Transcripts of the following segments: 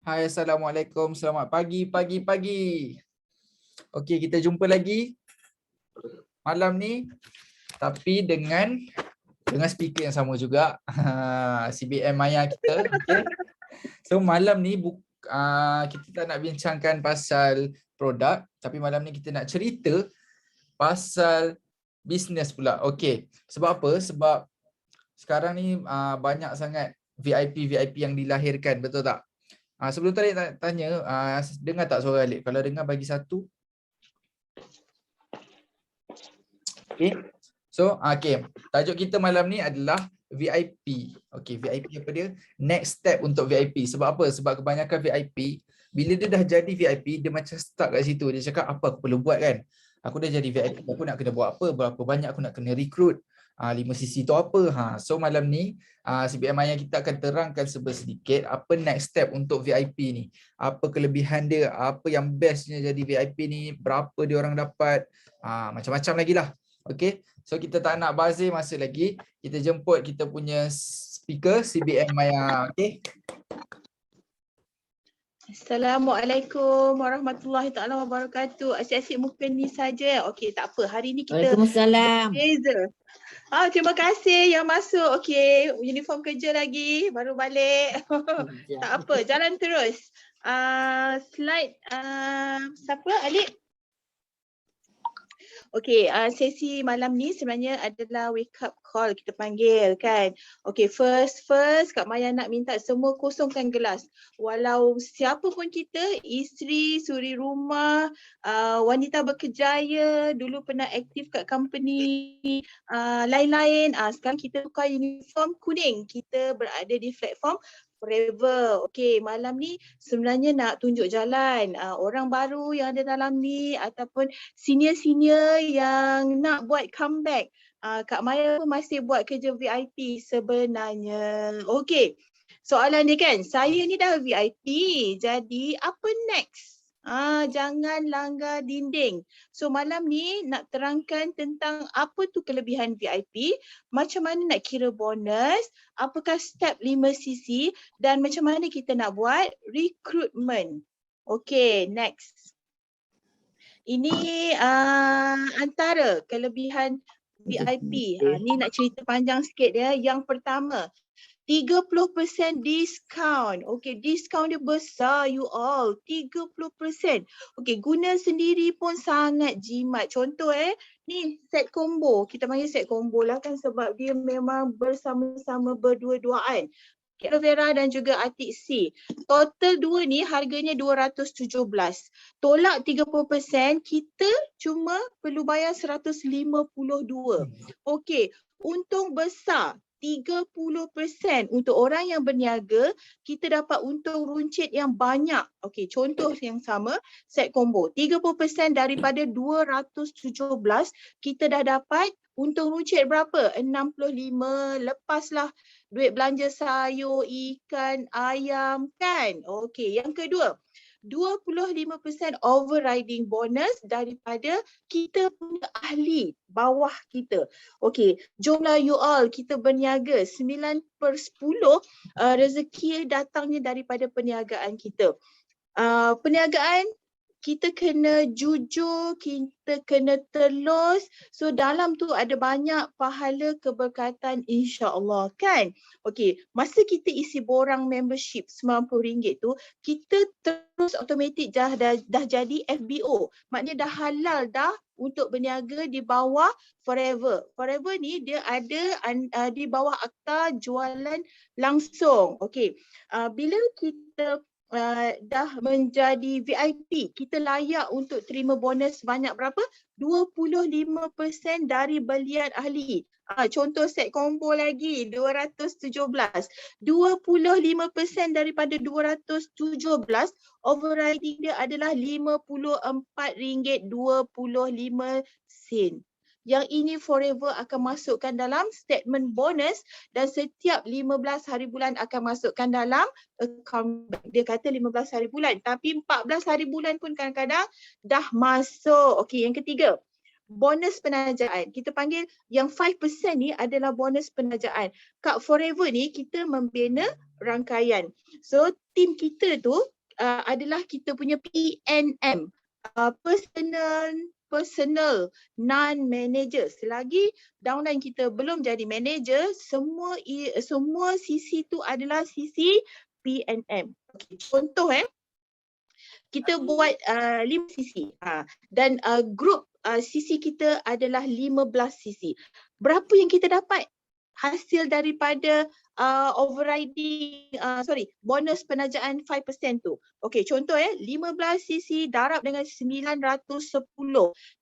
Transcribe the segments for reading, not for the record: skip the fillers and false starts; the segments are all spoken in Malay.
Hai, Assalamualaikum. Selamat pagi. Okey, kita jumpa lagi malam ni tapi dengan speaker yang sama juga. CBM Maya kita. Okey. So malam ni kita tak nak bincangkan pasal produk, tapi malam ni kita nak cerita pasal bisnes pula. Okey. Sebab apa? Sebab sekarang ni banyak sangat VIP yang dilahirkan, betul tak? Sebelum tu Alik nak tanya, dengar tak suara Alik? Kalau dengar bagi satu. Okay. So, tajuk kita malam ni adalah VIP. Okay, VIP apa dia? Next step untuk VIP. Sebab apa? Sebab kebanyakan VIP, bila dia dah jadi VIP, dia macam stuck kat situ. Dia cakap, apa aku perlu buat kan? Aku dah jadi VIP, aku nak kena buat apa? Berapa banyak aku nak kena recruit? 5cc tu apa? So malam ni, CBM Maya kita akan terangkan sedikit apa next step untuk VIP ni. Apa kelebihan dia, apa yang bestnya jadi VIP ni, berapa dia orang dapat, macam-macam lagi lah. Okay, so kita tak nak bazir masa lagi. Kita jemput kita punya speaker CBM Maya. Okay. Assalamualaikum warahmatullahi taala wabarakatuh. Asyik-asyik muka ni saja. Okey, tak apa. Hari ni kita Waalaikumsalam. beza. Terima kasih yang masuk. Okey, uniform kerja lagi, baru balik. Tak apa, jalan terus. Slide siapa? Alik? Okey, sesi malam ni sebenarnya adalah wake up call kita panggil kan. Okey, first Kak Maya nak minta semua kosongkan gelas. Walau siapa pun kita, isteri, suri rumah, wanita berkejaya, dulu pernah aktif kat company lain-lain, sekarang kita tukar uniform kuning. Kita berada di platform Forever. Okey, malam ni sebenarnya nak tunjuk jalan orang baru yang ada dalam ni ataupun senior-senior yang nak buat comeback. Kak Maya pun masih buat kerja VIP sebenarnya. Okey, soalan dia kan, saya ni dah VIP, jadi apa next? Jangan langgar dinding. So malam ni nak terangkan tentang apa tu kelebihan VIP, macam mana nak kira bonus, apakah step 5cc dan macam mana kita nak buat recruitment. Okay, next. Ini antara kelebihan VIP. Ni nak cerita panjang sikit dia. Yang pertama, 30% diskaun. Okay, diskaun dia besar you all. 30%. Okay, guna sendiri pun sangat jimat. Contoh ni set combo. Kita panggil set combo lah kan sebab dia memang bersama-sama berdua-duaan. Aloe Vera dan juga Atik C. Total dua ni harganya 217. Tolak 30%, kita cuma perlu bayar 152. Okey, untung besar. 30% untuk orang yang berniaga, kita dapat untung runcit yang banyak. Okey, contoh yang sama, set combo. 30% daripada 217, kita dah dapat untung runcit berapa? 65. Lepaslah duit belanja sayur, ikan, ayam kan? Okey, yang kedua, 25% overriding bonus daripada kita punya ahli bawah kita. Okey, jomlah you all, kita berniaga 9/10 rezeki datangnya daripada perniagaan kita. Perniagaan kita kena jujur, kita kena telus. So dalam tu ada banyak pahala keberkatan insya-Allah kan. Okey, masa kita isi borang membership RM90 tu, kita terus automatik dah jadi FBO. Maknanya dah halal dah untuk berniaga di bawah Forever. Forever ni dia ada di bawah akta jualan langsung. Okey. Bila kita dah menjadi VIP, kita layak untuk terima bonus banyak berapa? 25% dari belian ahli. Contoh set combo lagi 217. 25% daripada 217, overriding dia adalah RM54.25. Yang ini Forever akan masukkan dalam statement bonus dan setiap 15 hari bulan akan masukkan dalam account. Dia kata 15 hari bulan tapi 14 hari bulan pun kadang-kadang dah masuk. Okey, yang ketiga, bonus penajaan. Kita panggil yang 5% ni adalah bonus penajaan. Kat Forever ni kita membina rangkaian. So tim kita tu adalah kita punya PNM, personal non-manager. Selagi downline kita belum jadi manager, semua sisi tu adalah sisi PNM. Okay, contoh kita buat 5 sisi dan grup sisi kita adalah 15 sisi. Berapa yang kita dapat hasil daripada bonus penajaan 5% tu? Okey, contoh 15 sisi darab dengan 910.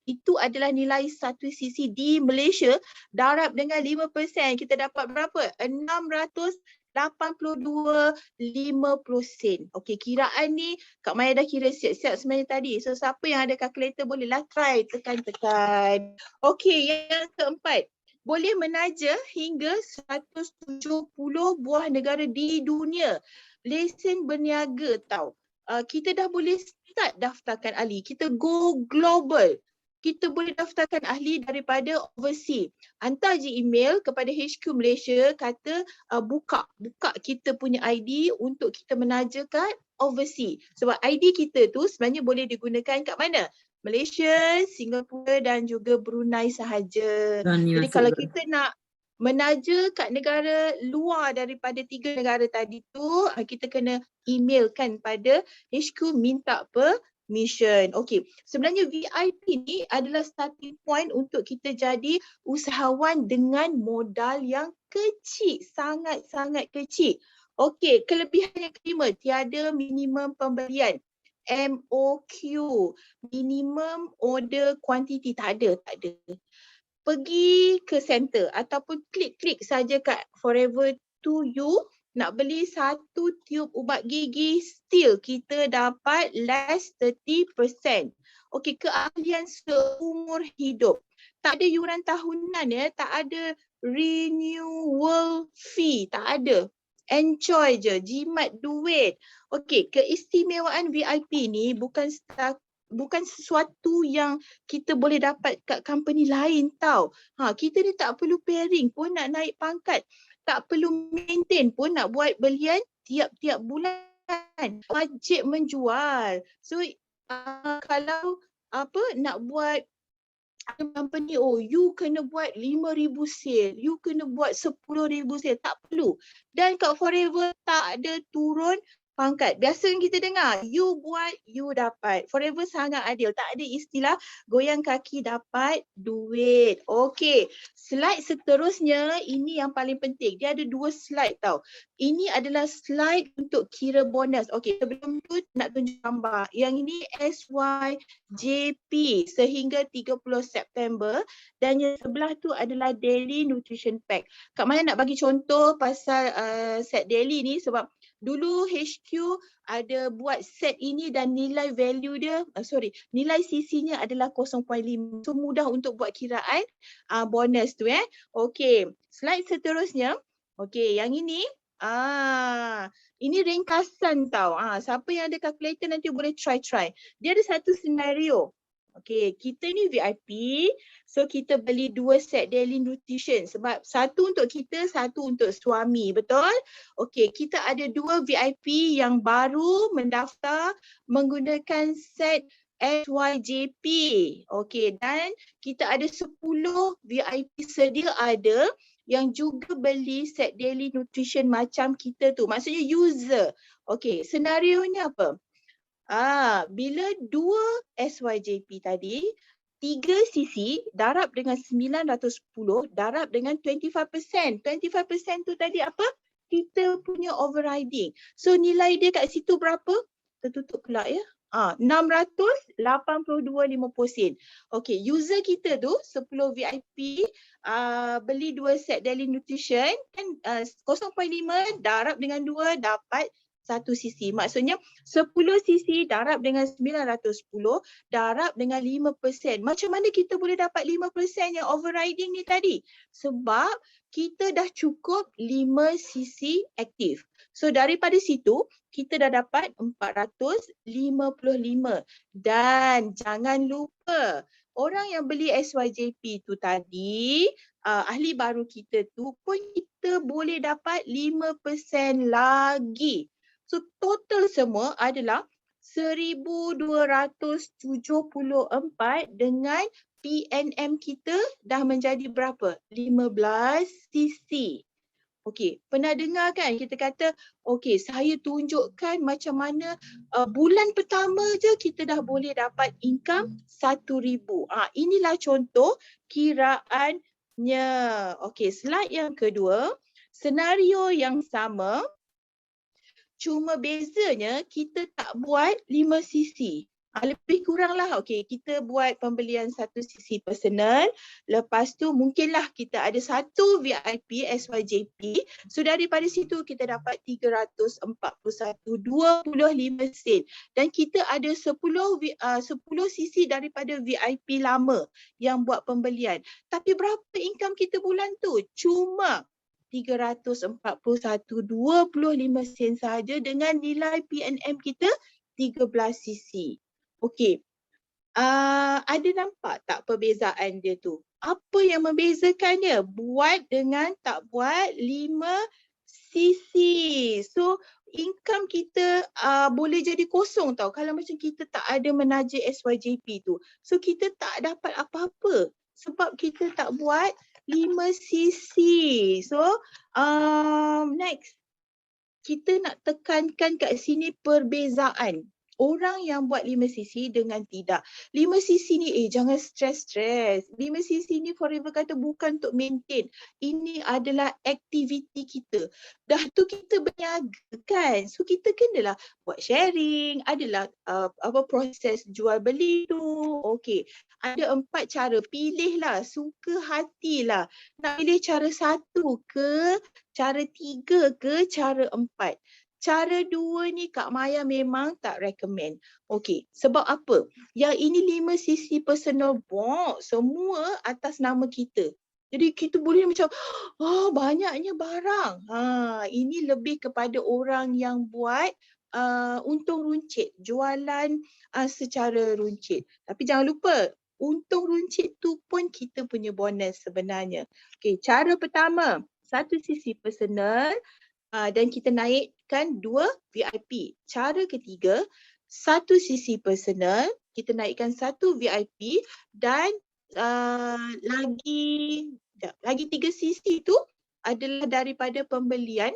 Itu adalah nilai satu sisi di Malaysia, darab dengan 5%, kita dapat berapa? 682.50 sen. Okey, kiraan ni Kak Maya dah kira siap-siap sebenarnya tadi. So siapa yang ada kalkulator bolehlah try tekan-tekan. Okey, yang keempat, boleh menaja hingga 170 buah negara di dunia. Lesen berniaga tau. Kita dah boleh start daftarkan ahli. Kita go global. Kita boleh daftarkan ahli daripada overseas. Hantar je email kepada HQ Malaysia, kata buka kita punya ID untuk kita menaja kat overseas. Sebab ID kita tu sebenarnya boleh digunakan kat mana? Malaysia, Singapura dan juga Brunei sahaja. Jadi kalau kita nak menaja kat negara luar daripada 3 negara tadi tu, kita kena emailkan pada HQ minta permission. Okey, sebenarnya VIP ni adalah starting point untuk kita jadi usahawan dengan modal yang kecil, sangat-sangat kecil. Okey, kelebihan yang kelima, tiada minimum pembelian. MOQ, minimum order quantity, tak ada. Pergi ke center ataupun klik saja kat Forever 2U, nak beli satu tiub ubat gigi, still kita dapat less 30%. Okey, keahlian seumur hidup. Tak ada yuran tahunan tak ada renewal fee, tak ada. Enjoy je, jimat duit. Okey, keistimewaan VIP ni bukan sesuatu yang kita boleh dapat kat company lain tau. Kita ni tak perlu pairing pun nak naik pangkat. Tak perlu maintain pun nak buat belian tiap-tiap bulan. Wajib menjual. So kalau nak buat company, you kena buat 5,000 sale, you kena buat 10,000 sale, tak perlu. Dan kat Forever tak ada turun pangkat. Biasa yang kita dengar, you buat, you dapat. Forever sangat adil, tak ada istilah goyang kaki dapat duit. Okey, slide seterusnya, ini yang paling penting. Dia ada 2 slide tau. Ini adalah slide untuk kira bonus. Okey, sebelum tu nak tunjuk gambar. Yang ini SYJP sehingga 30 September dan yang sebelah tu adalah Daily Nutrition Pack. Kak Maya nak bagi contoh pasal set daily ni sebab dulu HQ ada buat set ini dan nilai value dia, nilai CC-nya adalah 0.5. So mudah untuk buat kiraan bonus tu Okey, slide seterusnya. Okey, yang ini ini ringkasan tau. Siapa yang ada calculator nanti boleh try. Dia ada satu senario. Okey, kita ni VIP, so kita beli 2 set daily nutrition sebab satu untuk kita, satu untuk suami, betul? Okey, kita ada 2 VIP yang baru mendaftar menggunakan set SYJP. Okey, dan kita ada 10 VIP sedia ada yang juga beli set daily nutrition macam kita tu. Maksudnya user. Okey, senarionya apa? Bila 2 SYJP tadi, 3 CC darab dengan 910 darab dengan 25%. 25% tu tadi apa? Kita punya overriding. So nilai dia kat situ berapa? Tertutup pula 682.50 sen. Okey, user kita tu 10 VIP beli 2 set daily nutrition kan 0.5 darab dengan 2 dapat 1 cc. Maksudnya 10 cc darab dengan 910 darab dengan 5%. Macam mana kita boleh dapat 5% yang overriding ni tadi? Sebab kita dah cukup 5 cc aktif. So daripada situ kita dah dapat 455. Dan jangan lupa orang yang beli SYJP tu tadi, ahli baru kita tu pun kita boleh dapat 5% lagi. So total semua adalah 1274 dengan PNM kita dah menjadi berapa? 15 cc. Okey, pernah dengar kan kita kata, okey saya tunjukkan macam mana bulan pertama je kita dah boleh dapat income 1,000. Inilah contoh kiraannya. Okey, slide yang kedua, senario yang sama, cuma bezanya kita tak buat 5 cc. Lebih kurang lah, okey, kita buat pembelian 1 cc personal. Lepas tu mungkinlah kita ada satu VIP SYJP. So daripada situ kita dapat 341.25 sen. Dan kita ada 10 cc daripada VIP lama yang buat pembelian. Tapi berapa income kita bulan tu? Cuma 341.25 sen sahaja dengan nilai PNM kita 13 cc. Okey. Ada nampak tak perbezaan dia tu? Apa yang membezakannya? Buat dengan tak buat 5 cc. So income kita boleh jadi kosong tau kalau macam kita tak ada menaja SYJP tu. So kita tak dapat apa-apa sebab kita tak buat 5 cc. So next, kita nak tekankan kat sini perbezaan orang yang buat 5 cc dengan tidak. 5 cc ni jangan stres-stres. 5 cc ni Forever kata bukan untuk maintain. Ini adalah aktiviti kita. Dah tu kita berniaga kan. So kita kenalah buat sharing, adalah proses jual beli tu. Okey. Ada 4 cara, pilihlah, suka hatilah. Nak pilih cara 1 ke, cara 3 ke, cara 4. Cara 2 ni Kak Maya memang tak recommend. Okey, sebab apa? Yang ini 5 cc personal box, semua atas nama kita. Jadi kita boleh macam, banyaknya barang. Ini lebih kepada orang yang buat untung runcit, jualan secara runcit. Tapi jangan lupa, untung runcit tu pun kita punya bonus sebenarnya. Okey, cara pertama, 1 cc personal, dan kita naikkan 2 VIP. Cara ketiga, 1 cc personal, kita naikkan 1 VIP dan lagi 3 cc tu adalah daripada pembelian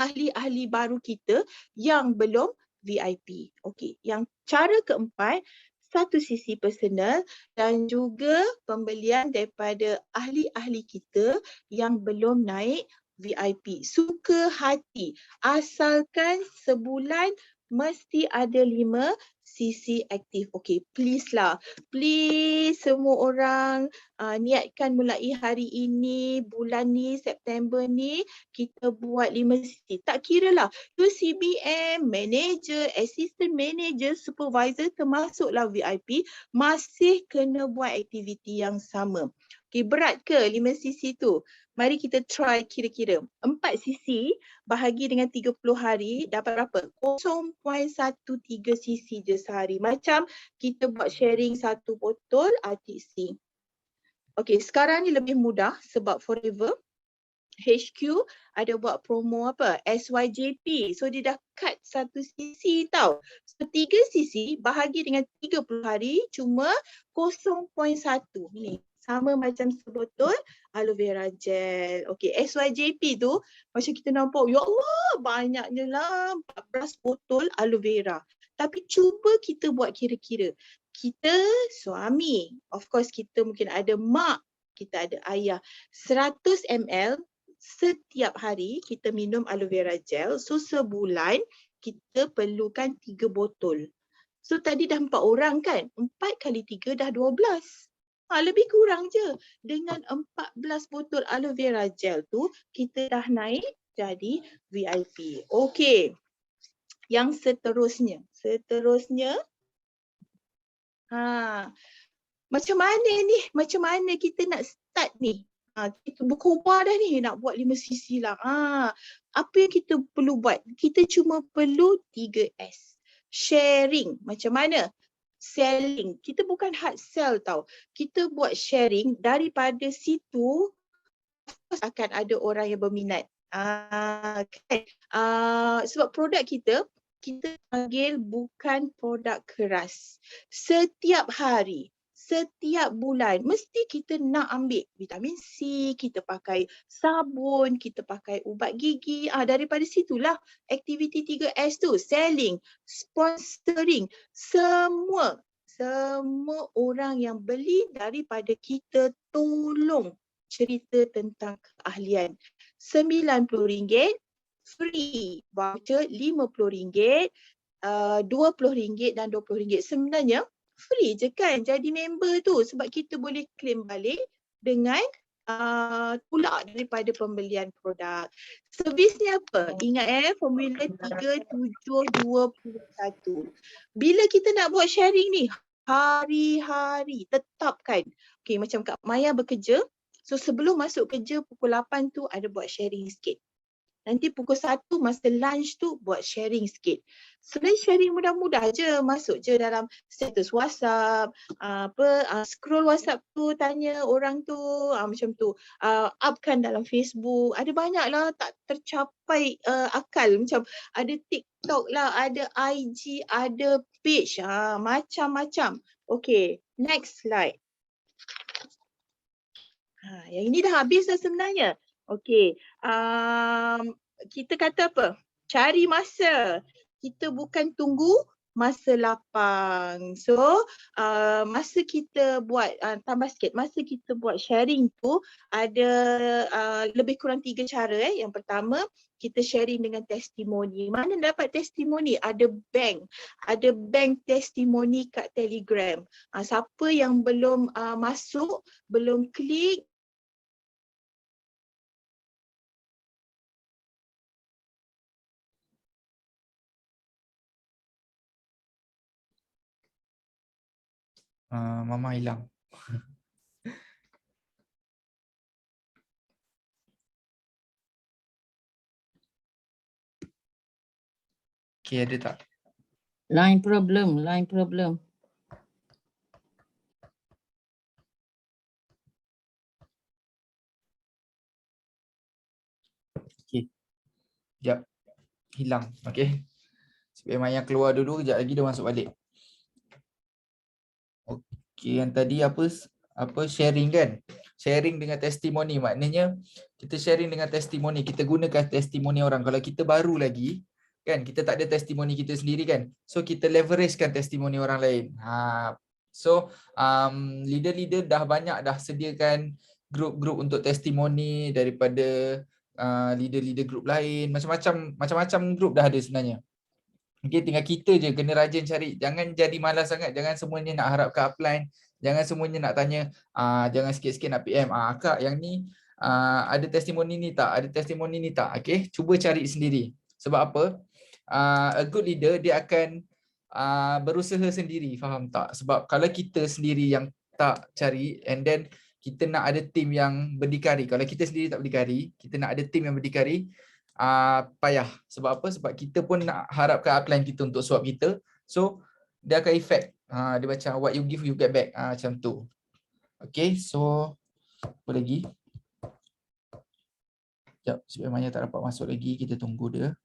ahli-ahli baru kita yang belum VIP. Okey, yang cara keempat, 1 cc personal dan juga pembelian daripada ahli-ahli kita yang belum naik VIP. Suka hati. Asalkan sebulan mesti ada 5 cc aktif. Okey, please lah. Please semua orang niatkan mulai hari ini, bulan ni, September ni, kita buat 5 cc. Tak kira lah. Tu CBM, manager, assistant manager, supervisor termasuklah VIP, masih kena buat aktiviti yang sama. Okey, berat ke 5 cc tu? Mari kita try kira-kira. 4 cc bahagi dengan 30 hari dapat berapa? 0.13 cc je sehari. Macam kita buat sharing 1 botol RTC. Okey, sekarang ni lebih mudah sebab Forever HQ ada buat promo apa? SYJP. So dia dah cut 1 cc tau. So 3 cc bahagi dengan 30 hari cuma 0.1. Ni sama macam sebotol aloe vera gel. Okey, SYJP tu macam kita nampak, ya Allah, banyaknya lah 14 botol aloe vera. Tapi cuba kita buat kira-kira. Kita suami, of course kita mungkin ada mak, kita ada ayah. 100 ml setiap hari kita minum aloe vera gel. So sebulan kita perlukan 3 botol. So tadi dah 4 orang kan? 4 kali 3 dah 12. Lebih kurang je. Dengan 14 botol aloe vera gel tu, kita dah naik jadi VIP. Okey. Yang seterusnya. Macam mana ni? Macam mana kita nak start ni? Kita berkobar dah ni, nak buat 5 cc lah. Apa yang kita perlu buat? Kita cuma perlu 3S. Sharing. Macam mana? Selling. Kita bukan hard sell tau. Kita buat sharing, daripada situ akan ada orang yang berminat. Kan? Sebab produk kita panggil bukan produk keras. Setiap hari, setiap bulan mesti kita nak ambil vitamin C, kita pakai sabun, kita pakai ubat gigi. Daripada situlah aktiviti 3S tu, selling, sponsoring, semua orang yang beli daripada kita tolong cerita tentang keahlian. RM90 free, voucher RM50, RM20 dan RM20. Sebenarnya free je kan jadi member tu, sebab kita boleh claim balik dengan pulak daripada pembelian produk. Servisnya apa? Ingat formula 3721. Bila kita nak buat sharing ni, hari-hari tetapkan. Okay, macam Kak Maya bekerja, so sebelum masuk kerja pukul 8 tu ada buat sharing sikit. Nanti pukul 1 masa lunch tu buat sharing sikit. Sebenarnya sharing mudah-mudah je, masuk je dalam status WhatsApp, scroll WhatsApp tu tanya orang tu, macam tu. Upkan dalam Facebook, ada banyak lah tak tercapai akal, macam ada TikTok lah, ada IG, ada page, macam-macam. Okay, next slide. Yang ini dah habis dah sebenarnya. Okey, kita kata apa? Cari masa. Kita bukan tunggu masa lapang. So, masa kita buat, tambah sikit, masa kita buat sharing tu ada lebih kurang 3 cara. Yang pertama, kita sharing dengan testimoni. Mana dapat testimoni? Ada bank testimoni kat Telegram. Siapa yang belum masuk, belum klik, Mama hilang. Okay, ada tak? Line problem. Okay. Sekejap. Hilang. Okay. Supaya Maya keluar dulu, kejap lagi dia masuk balik. Okay, yang tadi apa sharing kan? Sharing dengan testimoni, maknanya kita sharing dengan testimoni, kita gunakan testimoni orang. Kalau kita baru lagi, kan, kita tak ada testimoni kita sendiri kan. So kita leveragekan testimoni orang lain. So leader-leader dah banyak dah sediakan grup-grup untuk testimoni daripada leader-leader grup lain. Macam-macam grup dah ada sebenarnya. Okay, tinggal kita je kena rajin cari. Jangan jadi malas sangat. Jangan semuanya nak harap ke upline. Jangan semuanya nak tanya. Jangan sikit-sikit nak PM. Kak, yang ni ada testimoni ni tak? Ada testimoni ni tak? Okay, cuba cari sendiri. Sebab apa? A good leader, dia akan berusaha sendiri. Faham tak? Sebab kalau kita sendiri yang tak cari, and then kita nak ada tim yang berdikari. Kalau kita sendiri tak berdikari, kita nak ada tim yang berdikari, payah. Sebab apa? Sebab kita pun nak harapkan upline kita untuk swap kita. So dia akan effect. Dia macam what you give you get back. Macam tu. Okay, so apa lagi? Sekejap, sebab Maya tak dapat masuk lagi, kita tunggu dia.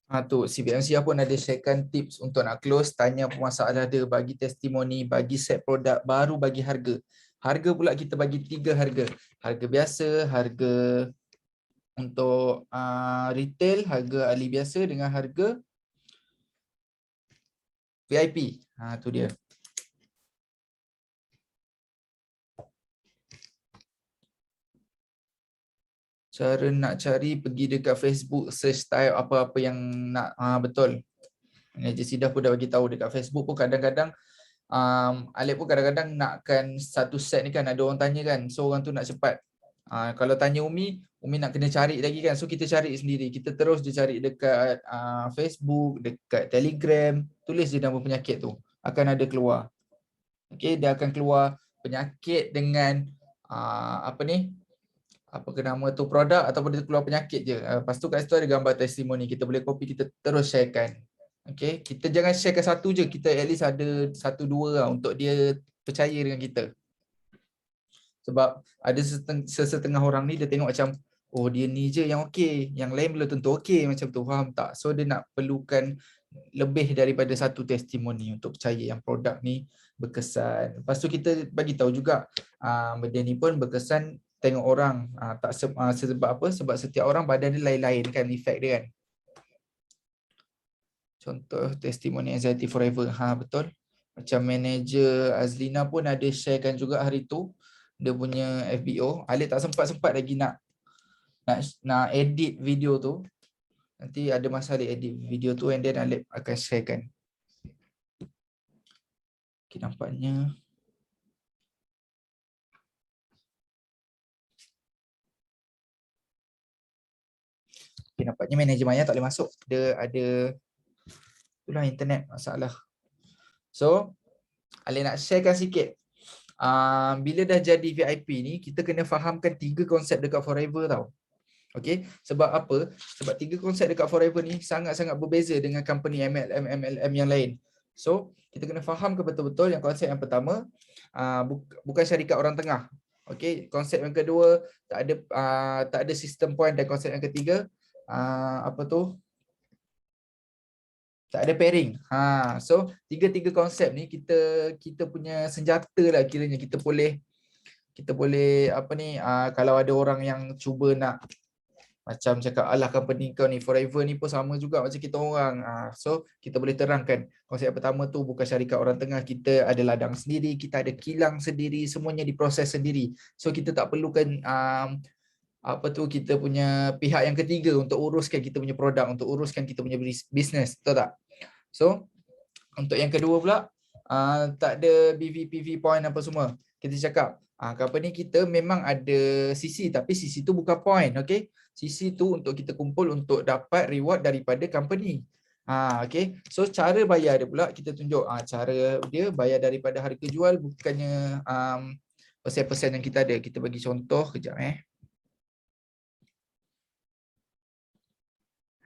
Tu CBMC pun ada sharekan tips untuk nak close, tanya apa masalah dia, bagi testimoni, bagi set produk, baru bagi harga. Harga pula kita bagi 3 harga. Harga biasa, harga untuk retail, harga ahli biasa dengan harga VIP. Tu dia. Cara nak cari, pergi dekat Facebook, search type apa-apa yang nak. Betul. Agensi dah pun dah bagi tahu dekat Facebook pun kadang-kadang Alip pun kadang-kadang nakkan satu set ni kan, ada orang tanya kan, so orang tu nak cepat. Kalau tanya Umi nak kena cari lagi kan, so kita cari sendiri. Kita terus dia cari dekat Facebook, dekat Telegram, tulis je nama penyakit tu, akan ada keluar. Okey, dia akan keluar penyakit dengan apa ke nama tu, produk, ataupun dia keluar penyakit je. Lepas tu kat situ ada gambar testimoni, kita boleh copy, kita terus sharekan. Okey, kita jangan sharekan satu je, kita at least ada 1-2 lah untuk dia percaya dengan kita. Sebab ada sesetengah orang ni dia tengok macam, oh dia ni je yang okey, yang lain belum tentu okey, macam tu, faham tak? So dia nak perlukan lebih daripada satu testimoni untuk percaya yang produk ni berkesan. Lepas tu kita bagi tahu juga benda ni pun berkesan tengok orang, tak sebab apa? Sebab setiap orang badan dia lain-lain kan, efek dia kan. Contoh testimoni Anxiety Forever. Betul. Macam manager Azlina pun ada sharekan juga hari tu dia punya FBO. Alip tak sempat lagi nak edit video tu. Nanti ada masa Alip edit video tu and then Alip akan sharekan. Okay, nampaknya manager Maya tak boleh masuk. Dia ada itulah internet masalah. So, Alip nak sharekan sikit. Bila dah jadi VIP ni, kita kena fahamkan 3 konsep dekat Forever tau. Okay, sebab apa? Sebab 3 konsep dekat Forever ni sangat-sangat berbeza dengan company MLM yang lain. So, kita kena fahamkan betul-betul yang konsep yang pertama, bukan syarikat orang tengah. Okay, konsep yang kedua, tak ada sistem point, dan konsep yang ketiga, tak ada pairing. So tiga konsep ni kita punya senjata lah kiranya. Kita boleh kalau ada orang yang cuba nak macam cakap, alah company kau ni Forever ni pun sama juga macam kita orang. So kita boleh terangkan konsep pertama tu bukan syarikat orang tengah, kita ada ladang sendiri, kita ada kilang sendiri, semuanya diproses sendiri. So kita tak perlukan kita punya pihak yang ketiga untuk uruskan kita punya produk, untuk uruskan kita punya bisnes, betul tak? So untuk yang kedua pula, tak ada BV, point apa semua. Kita cakap, company kita memang ada CC, tapi CC tu bukan point, okay? CC tu untuk kita kumpul untuk dapat reward daripada company. Okay. So cara bayar dia pula kita tunjuk, cara dia bayar daripada harga jual, bukannya persen-persen yang kita ada. Kita bagi contoh kejap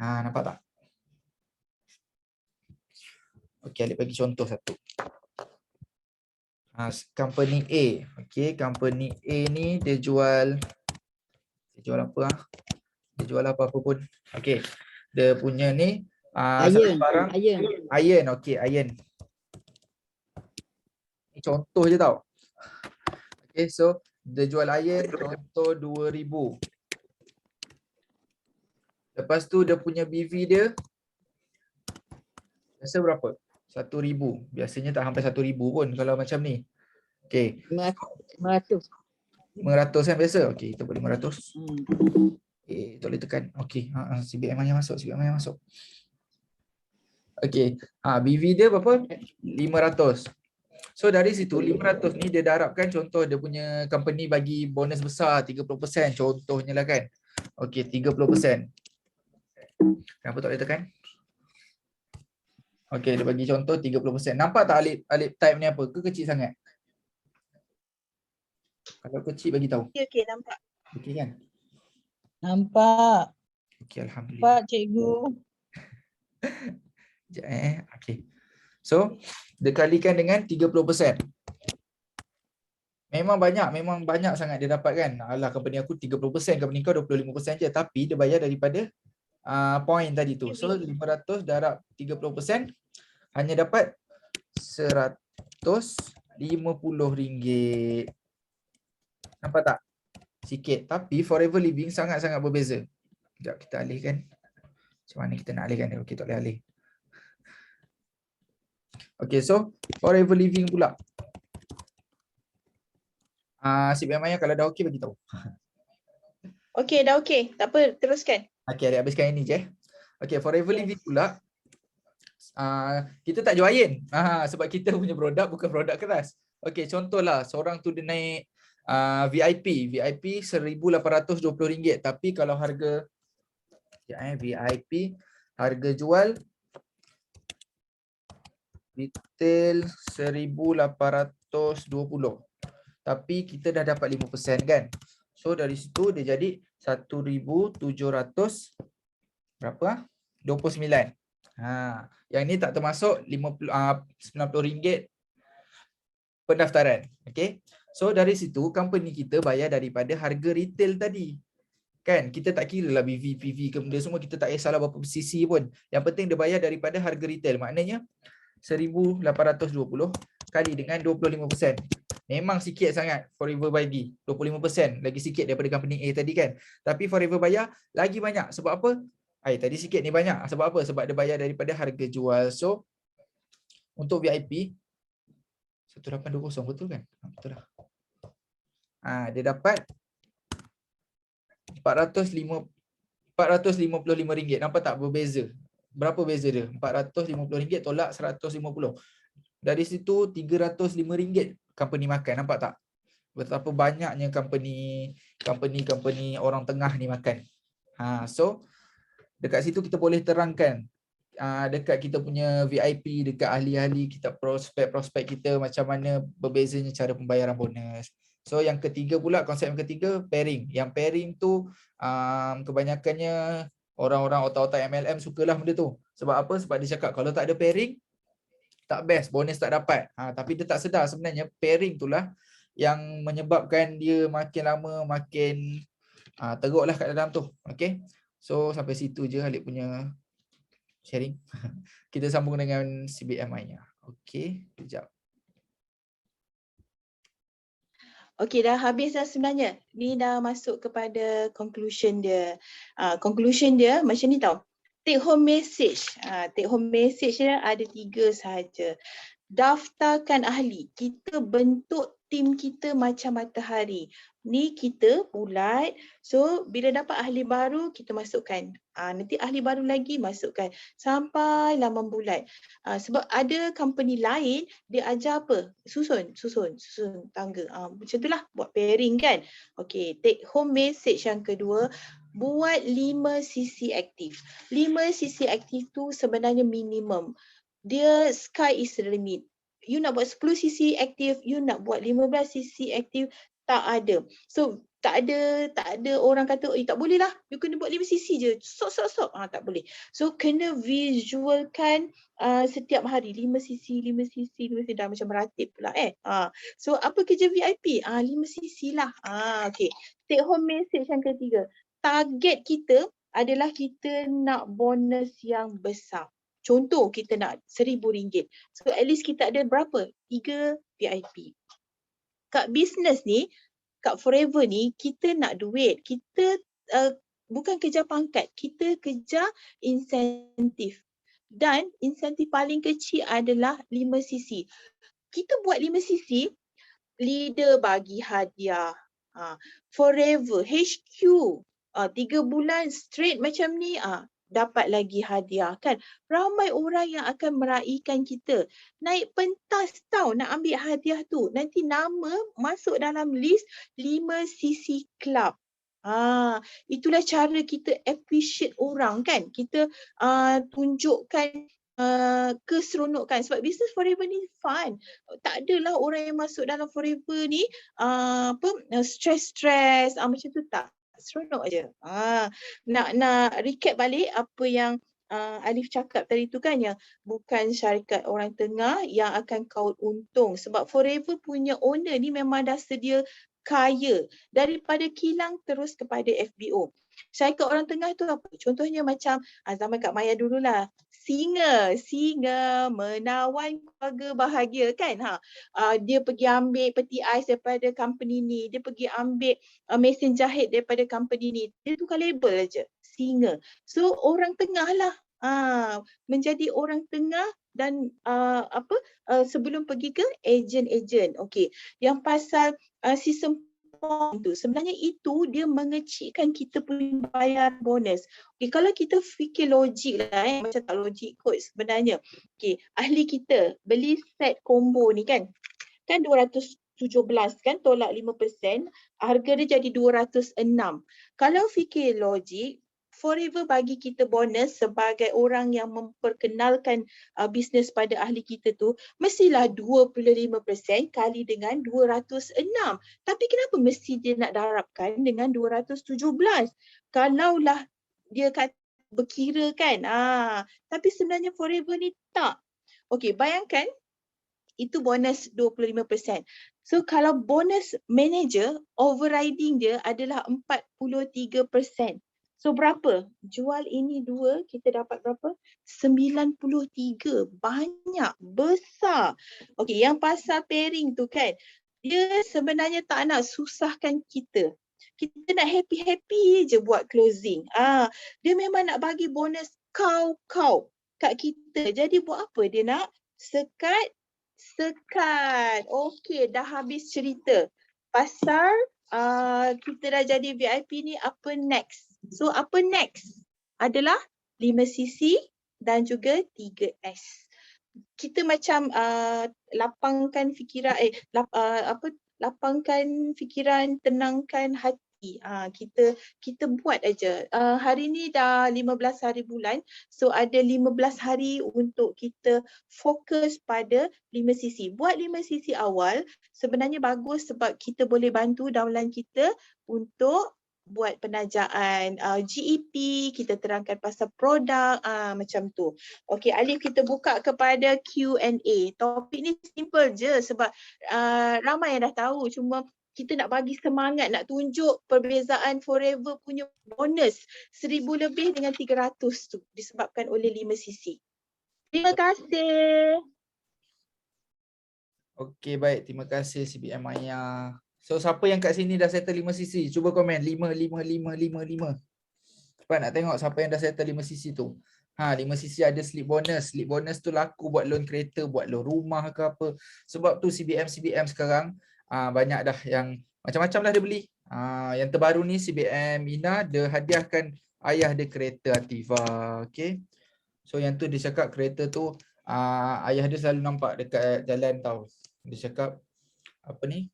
nampak tak? Okey, Alip bagi contoh satu. Company A. Okey, company A ni dia jual apa? Dia jual apa-apa pun. Okey. Dia punya ni Iron. Iron, okey, iron. Ini contoh je tau. Okey, so dia jual iron contoh 2,000. Lepas tu dia punya BV dia biasa berapa? 1,000. Biasanya tak sampai 1,000 pun kalau macam ni. Okey. 500. 500 kan biasa? Okey, kita buat 500. Okey, tak boleh tekan. Okey, CBM yang masuk. Okey. BV dia berapa? 500. So dari situ 500 ni dia darabkan, contoh dia punya company bagi bonus besar 30% contohnya lah kan. Okey, 30%. Kenapa tak boleh tekan? Okey, dia bagi contoh 30%. Nampak tak Alip type ni apa? Ke kecil sangat? Kalau kecil bagi tahu. Okey, nampak. Okey kan? Nampak. Okey, alhamdulillah. Nampak cikgu. Sekejap okey. So, dikalikan dengan 30%. Memang banyak sangat dia dapat kan. Alah, company aku 30%, company kau 25% je, tapi dia bayar daripada point tadi tu. So 500 darab 30% hanya dapat RM150. Nampak tak? Sikit. Tapi Forever Living sangat-sangat berbeza. Sekejap kita alihkan. Macam mana kita nak alihkan dia? Okey, tak boleh alih. Okey, so Forever Living pula. Sip Maya kalau dah okey bagi tahu. Okey, dah okey. Tak apa, teruskan. Okey, habiskan ini je. Okey, Forever Living pula. kita tak jual iron. Sebab kita punya produk bukan produk keras. Okey, contohlah seorang tu dia naik VIP RM1,820, tapi kalau harga VIP harga jual retail 1,820, tapi kita dah dapat 5% kan. So dari situ dia jadi 1,700 berapa? 29. Yang ni tak termasuk RM90 pendaftaran. Okey. So dari situ company kita bayar daripada harga retail tadi. Kan kita tak kira lah BV, PV ke benda semua, kita tak kisahlah berapa CC pun. Yang penting dia bayar daripada harga retail. Maknanya 1,820 kali dengan 25%. Memang sikit sangat Forever bagi 25%, lagi sikit daripada company A tadi kan. Tapi Forever bayar lagi banyak. Sebab apa? Tadi sikit ni banyak. Sebab apa? Sebab dia bayar daripada harga jual. So untuk VIP 1820 betul kan? Betul lah. Dia dapat RM455. Nampak tak berbeza? Berapa beza dia? RM450 tolak 150. Dari situ RM305 company makan. Nampak tak? Betapa banyaknya company orang tengah ni makan. So dekat situ kita boleh terangkan dekat kita punya VIP, dekat ahli-ahli kita, prospek kita, macam mana berbezanya cara pembayaran bonus. So yang ketiga pula, konsep yang ketiga, pairing. Yang pairing tu kebanyakannya orang-orang otak-otak MLM sukalah benda tu. Sebab apa? Sebab dia cakap kalau tak ada pairing, tak best, bonus tak dapat. Tapi dia tak sedar sebenarnya pairing itulah yang menyebabkan dia makin lama makin teruklah kat dalam tu. Okay. So sampai situ je Halid punya sharing. Kita sambung dengan CBMI-nya. Okay, kejap. Okey, dah habis dah sebenarnya. Ni dah masuk kepada conclusion dia. Conclusion dia macam ni tau. Take home message. Take home message dia ada 3 sahaja. Daftarkan ahli. Kita bentuk tim kita macam matahari. Ni kita bulat. So bila dapat ahli baru kita masukkan. Nanti ahli baru lagi masukkan. Sampailah membulat. Sebab ada company lain dia ajar apa? Susun tangga. Macam itulah buat pairing kan. Okey, take home message yang kedua. Buat 5 sisi aktif. 5 sisi aktif tu sebenarnya minimum. Dia sky is the limit. You nak buat 10 sisi aktif, you nak buat 15 sisi aktif, tak ada. So tak ada orang kata tak boleh lah, you kena buat 5 sisi je. Sok. Tak boleh. So kena visualkan setiap hari 5 sisi dah macam meratib pula So apa kerja VIP? 5 sisi lah. Okay. Take home message yang ketiga. Target kita adalah kita nak bonus yang besar. Contoh kita nak RM1,000. So at least kita ada berapa? 3 VIP. Kat business ni, kat Forever ni, kita nak duit. Kita bukan kejar pangkat, kita kejar insentif. Dan insentif paling kecil adalah 5 sisi. Kita buat 5 sisi, leader bagi hadiah. Forever, HQ, 3 bulan straight macam ni, dapat lagi hadiah kan. Ramai orang yang akan meraihkan kita. Naik pentas tau nak ambil hadiah tu. Nanti nama masuk dalam list 5 sisi club. Itulah cara kita appreciate orang kan. Kita tunjukkan keseronokan. Sebab business Forever ni fun. Tak adalah orang yang masuk dalam Forever ni stress macam tu tak. Seronok aje. Nak recap balik apa yang Alif cakap tadi tu kan, yang bukan syarikat orang tengah yang akan kaut untung. Sebab Forever punya owner ni memang dah sedia kaya daripada kilang terus kepada FBO. Syarikat orang tengah tu apa? Contohnya macam zaman Kak Maya dululah. Singa menawan keluarga bahagia kan. Dia pergi ambil peti ais daripada company ni, dia pergi ambil mesin jahit daripada company ni. Dia tukar label aja. Singa. So orang tengah lah. Menjadi orang tengah dan sebelum pergi ke ejen-ejen. Okey. Yang pasal sistem point tu. Sebenarnya itu dia mengecilkan kita punya bayar bonus. Okay, kalau kita fikir logik lah macam tak logik kot sebenarnya. Okay, ahli kita beli set combo ni kan 217 kan, tolak 5%, harga dia jadi 206. Kalau fikir logik, Forever bagi kita bonus sebagai orang yang memperkenalkan bisnes pada ahli kita tu, mestilah 25% kali dengan 206. Tapi kenapa mesti dia nak darabkan dengan 217? Kalaulah dia kata berkira kan. Tapi sebenarnya Forever ni tak. Okey, bayangkan itu bonus 25%. So kalau bonus manager, overriding dia adalah 43%. So berapa? Jual ini 2, kita dapat berapa? 93. Banyak, besar. Okey, yang pasal pairing tu kan, dia sebenarnya tak nak susahkan kita. Kita nak happy-happy je buat closing. Dia memang nak bagi bonus kau kat kita. Jadi buat apa dia nak? Sekat. Okey, dah habis cerita. Pasal kita dah jadi VIP ni, apa next? So apa next? Adalah 5cc dan juga 3S. Kita macam lapangkan fikiran, lapangkan fikiran, tenangkan hati. Kita buat aja. Hari ni dah 15 hari bulan. So ada 15 hari untuk kita fokus pada 5cc. Buat 5cc awal sebenarnya bagus sebab kita boleh bantu downline kita untuk buat penajaan GEP, kita terangkan pasal produk, macam tu. Okey, Alif, kita buka kepada Q&A. Topik ni simple je sebab ramai yang dah tahu, cuma kita nak bagi semangat, nak tunjuk perbezaan Forever punya bonus 1000 lebih dengan 300 tu disebabkan oleh 5cc. Terima kasih. Okey, baik. Terima kasih CBM Maya. So siapa yang kat sini dah settle 5cc? Cuba komen 5. Cepat nak tengok siapa yang dah settle 5cc tu. 5cc ada slip bonus. Slip bonus tu laku buat loan kereta, buat loan rumah ke apa. Sebab tu CBM sekarang banyak dah yang macam-macam dah dia beli. Yang terbaru ni CBM Ina dia hadiahkan ayah dia kereta Ativa. Okey. So yang tu dia cakap kereta tu ayah dia selalu nampak dekat jalan tau. Dia cakap apa ni?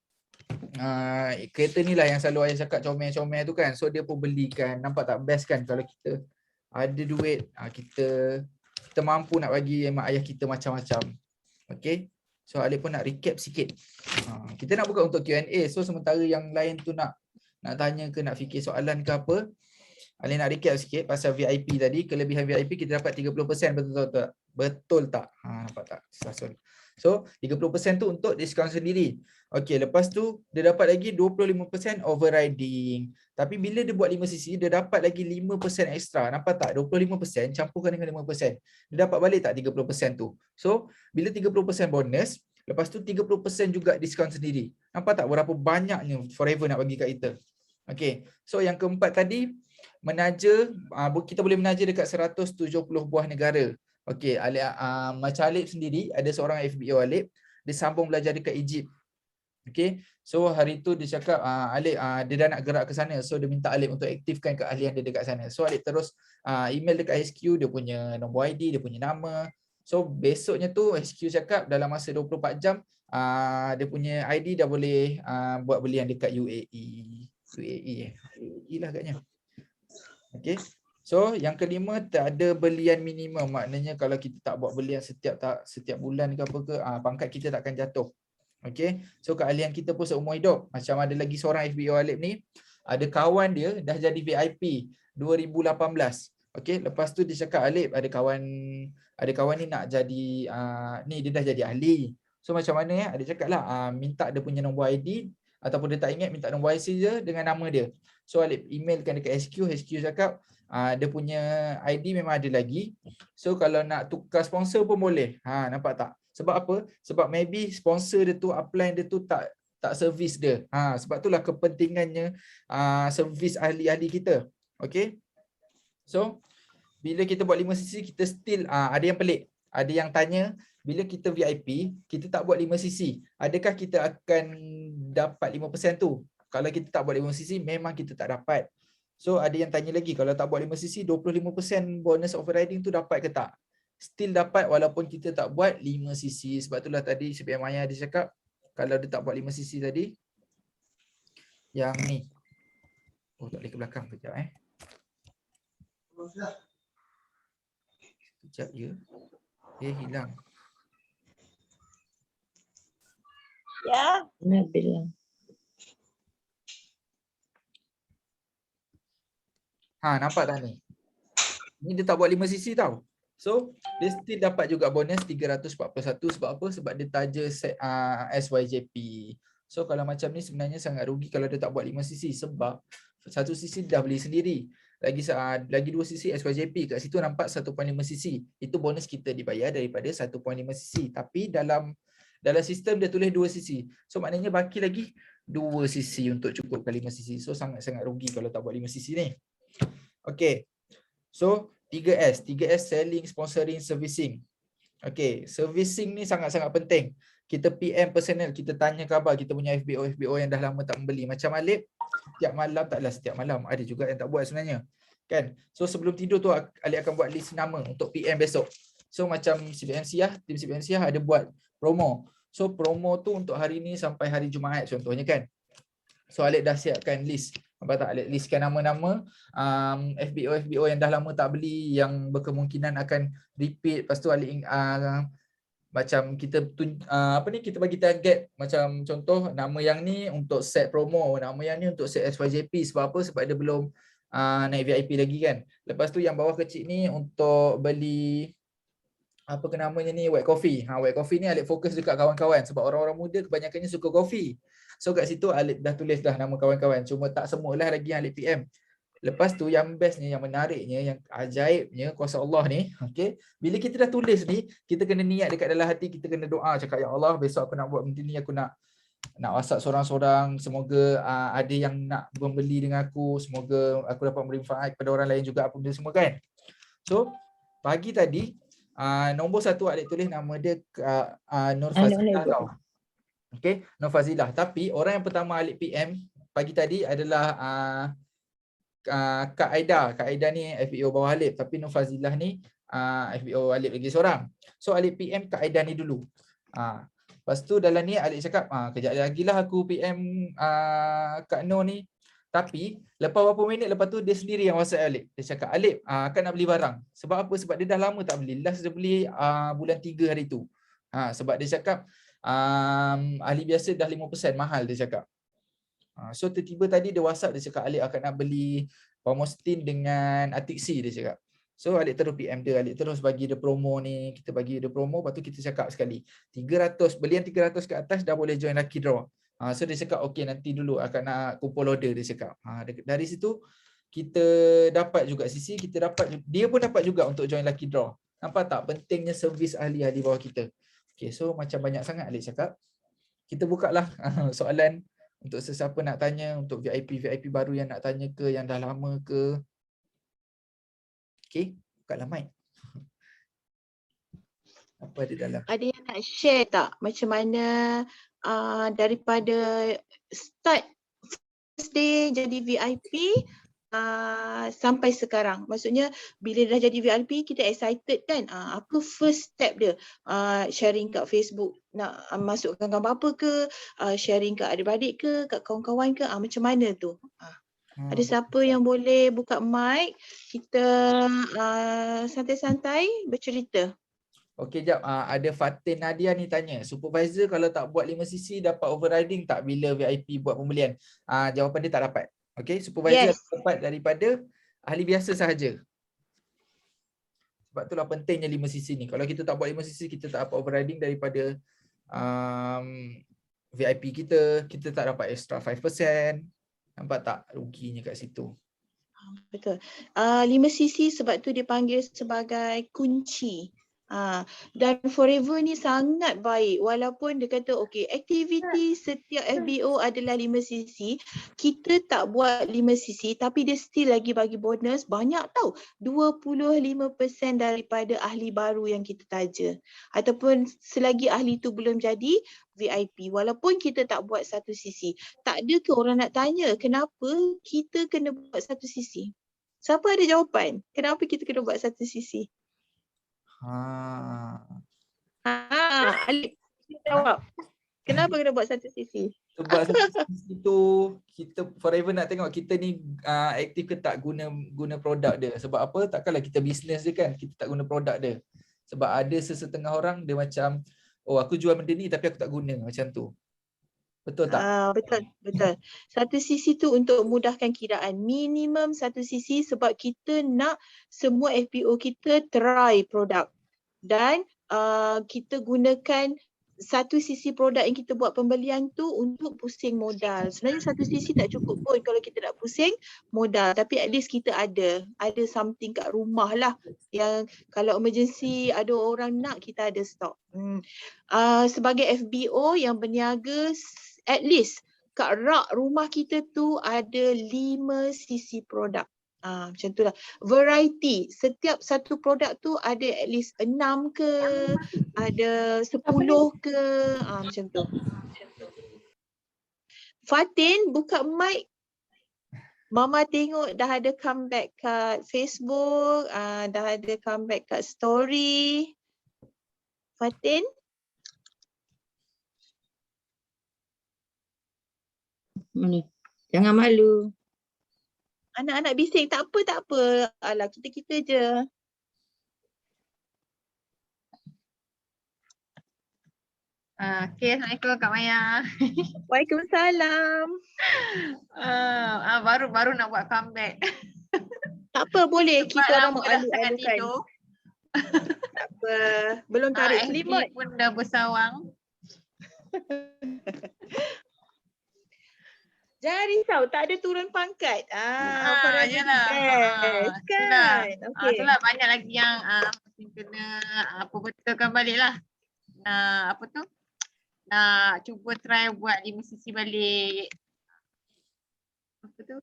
Kereta ni lah yang selalu ayah cakap comel-comel tu kan. So dia pun belikan. Nampak tak best kan kalau kita ada duit, kita mampu nak bagi mak ayah kita macam-macam. Okey. So Alif pun nak recap sikit. Kita nak buka untuk Q&A. So sementara yang lain tu nak tanya ke nak fikir soalan ke apa, Alif nak recap sikit pasal VIP tadi. Kelebihan VIP kita dapat 30%, betul tak? Betul tak? Nampak tak? Sorry. So 30% tu untuk diskaun sendiri. Okey, lepas tu dia dapat lagi 25% overriding. Tapi bila dia buat 5cc, dia dapat lagi 5% extra. Nampak tak? 25% campurkan dengan 5%. Dia dapat balik tak 30% tu? So, bila 30% bonus, lepas tu 30% juga diskaun sendiri. Nampak tak berapa banyaknya Forever nak bagi kat kita? Okey. So yang keempat tadi, menaja, kita boleh menaja dekat 170 buah negara. Okey, macam Alip sendiri, ada seorang FBO Alip, dia sambung belajar dekat Egypt. Okey, so hari tu dia cakap Alip dia dah nak gerak ke sana. So dia minta Alip untuk aktifkan keahlian dia dekat sana. So Alip terus email dekat HQ, dia punya nombor ID, dia punya nama. So besoknya tu HQ cakap dalam masa 24 jam dia punya ID dah boleh buat belian dekat UAE lah agaknya. Okey. So yang kelima, tak ada belian minimum. Maknanya kalau kita tak buat belian setiap bulan ke apa ke, pangkat kita takkan jatuh. Okey. So keahlian kita pun seumur hidup. Macam ada lagi seorang FBO Alip ni, ada kawan dia dah jadi VIP 2018. Okey, lepas tu dia cakap Alip ada kawan ni nak jadi ni dia dah jadi ahli. So macam mana ya? Dia cakap lah minta dia punya nombor ID ataupun dia tak ingat, minta nombor IC je dengan nama dia. So Alip emailkan dekat HQ cakap dia punya ID memang ada lagi. So kalau nak tukar sponsor pun boleh. Nampak tak? Sebab apa? Sebab maybe sponsor dia tu, upline dia tu tak servis dia. Sebab itulah kepentingannya servis ahli-ahli kita. Okay? So bila kita buat 5cc, kita still ada yang pelik. Ada yang tanya, bila kita VIP, kita tak buat 5cc, adakah kita akan dapat 5% tu? Kalau kita tak buat 5cc, memang kita tak dapat. So ada yang tanya lagi, kalau tak buat 5cc, 25% bonus overriding tu dapat ke tak? Still dapat walaupun kita tak buat 5cc. Sebab itulah tadi CPM Maya dia cakap, kalau dia tak buat 5cc tadi, yang ni. Oh, tak boleh ke belakang. Kejap Kejap je. Hilang. Ya. Nak bilang. Nampak tak ni? Ni dia tak buat 5cc tau. So, dia still dapat juga bonus 341 sebab apa? Sebab dia taja SYJP. So, kalau macam ni sebenarnya sangat rugi kalau dia tak buat 5cc sebab 1cc dah beli sendiri. Lagi 2cc SYJP. Kat situ nampak 1.5cc. Itu bonus kita dibayar daripada 1.5cc. Tapi dalam sistem dia tulis 2cc. So, maknanya baki lagi 2cc untuk cukupkan 5cc. So, sangat-sangat rugi kalau tak buat 5cc ni. Okay. So 3S selling, sponsoring, servicing. Okay, servicing ni sangat-sangat penting. Kita PM personal, kita tanya khabar kita punya FBO yang dah lama tak membeli. Macam Alip, setiap malam, taklah setiap malam, ada juga yang tak buat sebenarnya. Kan? So sebelum tidur tu Alip akan buat list nama untuk PM besok. So macam CBM Siah, tim CBM Siah ada buat promo. So promo tu untuk hari ni sampai hari Jumaat contohnya kan. So Alip dah siapkan list. Nampak tak? Alip listkan nama-nama FBO yang dah lama tak beli, yang berkemungkinan akan repeat. Lepas tu Alip macam kita kita bagi target, macam contoh nama yang ni untuk set promo, nama yang ni untuk set SYJP. Sebab apa? Sebab dia belum naik VIP lagi kan. Lepas tu yang bawah kecil ni untuk beli apa ke namanya ni, white coffee. White coffee ni Alip fokus dekat kawan-kawan sebab orang-orang muda kebanyakannya suka kopi. So kat situ Alip dah tulis dah nama kawan-kawan. Cuma tak semualah lagi yang Alip PM. Lepas tu yang bestnya, yang menariknya, yang ajaibnya kuasa Allah ni, okey. Bila kita dah tulis ni, kita kena niat dekat dalam hati, kita kena doa cakap ya Allah, besok aku nak buat benda ni, aku nak WhatsApp seorang-seorang, semoga ada yang nak membeli dengan aku, semoga aku dapat beri manfaat kepada orang lain juga, apa benda semua kan. So pagi tadi nombor 1 Alip tulis nama dia Nur Fazilah tau. Okey, Nur Fazilah. Tapi orang yang pertama Alip PM pagi tadi adalah Kak Aida. Kak Aida ni FBO bawah Alip, tapi Nur Fazilah ni FBO Alip lagi seorang. So Alip PM Kak Aida ni dulu. Lepas tu dalam ni Alip cakap kejap lagi lah aku PM Kak Nur ni. Tapi lepas berapa minit lepas tu dia sendiri yang WhatsApp Alip. Dia cakap Alip akan nak beli barang. Sebab apa? Sebab dia dah lama tak beli. Last dia beli bulan 3 hari tu. Sebab dia cakap ahli biasa dah 5% mahal dia cakap. So tiba-tiba tadi dia WhatsApp dia cakap Alip akan nak beli Pomostin dengan Atixi dia cakap. So Alip terus PM dia, Alip terus bagi dia promo ni, kita bagi dia promo, lepas tu kita cakap sekali 300, belian 300 ke atas dah boleh join lucky draw. So dia cakap okey nanti dulu akan nak kumpul order dia cakap. Dari situ kita dapat juga sisi, kita dapat, dia pun dapat juga untuk join lucky draw. Nampak tak pentingnya servis ahli-ahli bawah kita. Okay, so macam banyak sangat Alip cakap. Kita buka lah soalan untuk sesiapa nak tanya, untuk VIP baru yang nak tanya ke, yang dah lama ke. Okay, bukalah mic. Apa ada dalam? Ada yang nak share tak macam mana daripada start first day jadi VIP sampai sekarang? Maksudnya bila dah jadi VIP kita excited kan? Apa first step dia? Sharing kat Facebook, nak masukkan gambar apa ke? Sharing kat adik-beradik ke? Kat kawan-kawan ke? Macam mana tu? Ada siapa yang boleh buka mic? Kita santai-santai bercerita. Okey, jap. Ada Fatin Nadia ni tanya, supervisor kalau tak buat 5cc dapat overriding tak bila VIP buat pembelian? Jawapan dia tak dapat. Okey, supervisor dapat daripada ahli biasa sahaja. Sebab itulah pentingnya 5cc ni. Kalau kita tak buat 5cc, kita tak dapat overriding daripada VIP kita, kita tak dapat extra 5%. Nampak tak ruginya kat situ? Betul. 5cc sebab tu dipanggil sebagai kunci. Dan Forever ni sangat baik walaupun dia kata okay, aktiviti setiap FBO adalah 5cc, kita tak buat 5cc tapi dia still lagi bagi bonus banyak tau, 25% daripada ahli baru yang kita taja ataupun selagi ahli tu belum jadi VIP walaupun kita tak buat 1cc. Tak ada ke orang nak tanya kenapa kita kena buat 1cc? Siapa ada jawapan? Kenapa kita kena buat 1cc? Alif, jawab. Kenapa kena buat 1cc? Sebab itu kita forever nak tengok kita ni aktif ke tak guna produk dia. Sebab apa? Takkanlah kita bisnes je kan, kita tak guna produk dia. Sebab ada sesetengah orang dia macam, oh aku jual benda ni tapi aku tak guna, macam tu. Betul tak? Betul. 1cc tu untuk mudahkan kiraan. Minimum 1cc sebab kita nak semua FPO kita try produk. Dan kita gunakan 1cc produk yang kita buat pembelian tu untuk pusing modal. Sebenarnya 1cc tak cukup pun kalau kita nak pusing modal. Tapi at least kita ada something kat rumah lah. Yang kalau emergency ada orang nak, kita ada stok. Sebagai FBO yang berniaga, at least kat rak rumah kita tu ada 5cc produk. Macam tu lah. Variety. Setiap satu produk tu ada at least 6 ke, ada 10 ke. Macam tu. Fatin, buka mic. Mama tengok dah ada comeback kat Facebook, dah ada comeback kat story. Fatin? Jangan malu. Anak-anak bising, tak apa. Alah, kita je. Okay, Assalamualaikum Kak Maya. Waalaikumsalam. Baru nak buat comeback. Tak apa, boleh. Sebab Kita orang lama mau dah sangat alu-alukan. tidur. Tak apa. Belum tarik selimut. FB pun dah bersawang. Jangan risau, tak ada turun pangkat. Yelah. Best, kan? Okay. Itulah banyak lagi yang mungkin kena betulkan balik lah. Apa tu? Nak cuba try buat 5cc balik. Apa tu?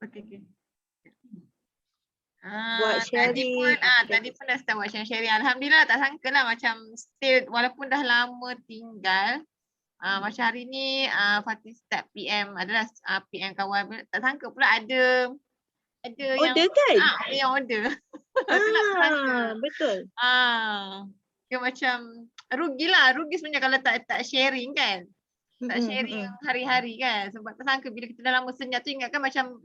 Okay. Buat sharing. Tadi pun dah start buat sharing. Alhamdulillah, tak sangka lah macam still walaupun dah lama tinggal. Macam hari ni Fatih start PM adalah PM kawan. Tak sangka pula ada Order yang kan? ada yang order. Betul. Dia macam rugi sebenarnya kalau tak sharing kan. Tak sharing hari-hari kan. Sebab tak sangka bila kita dah lama senyap tu ingatkan macam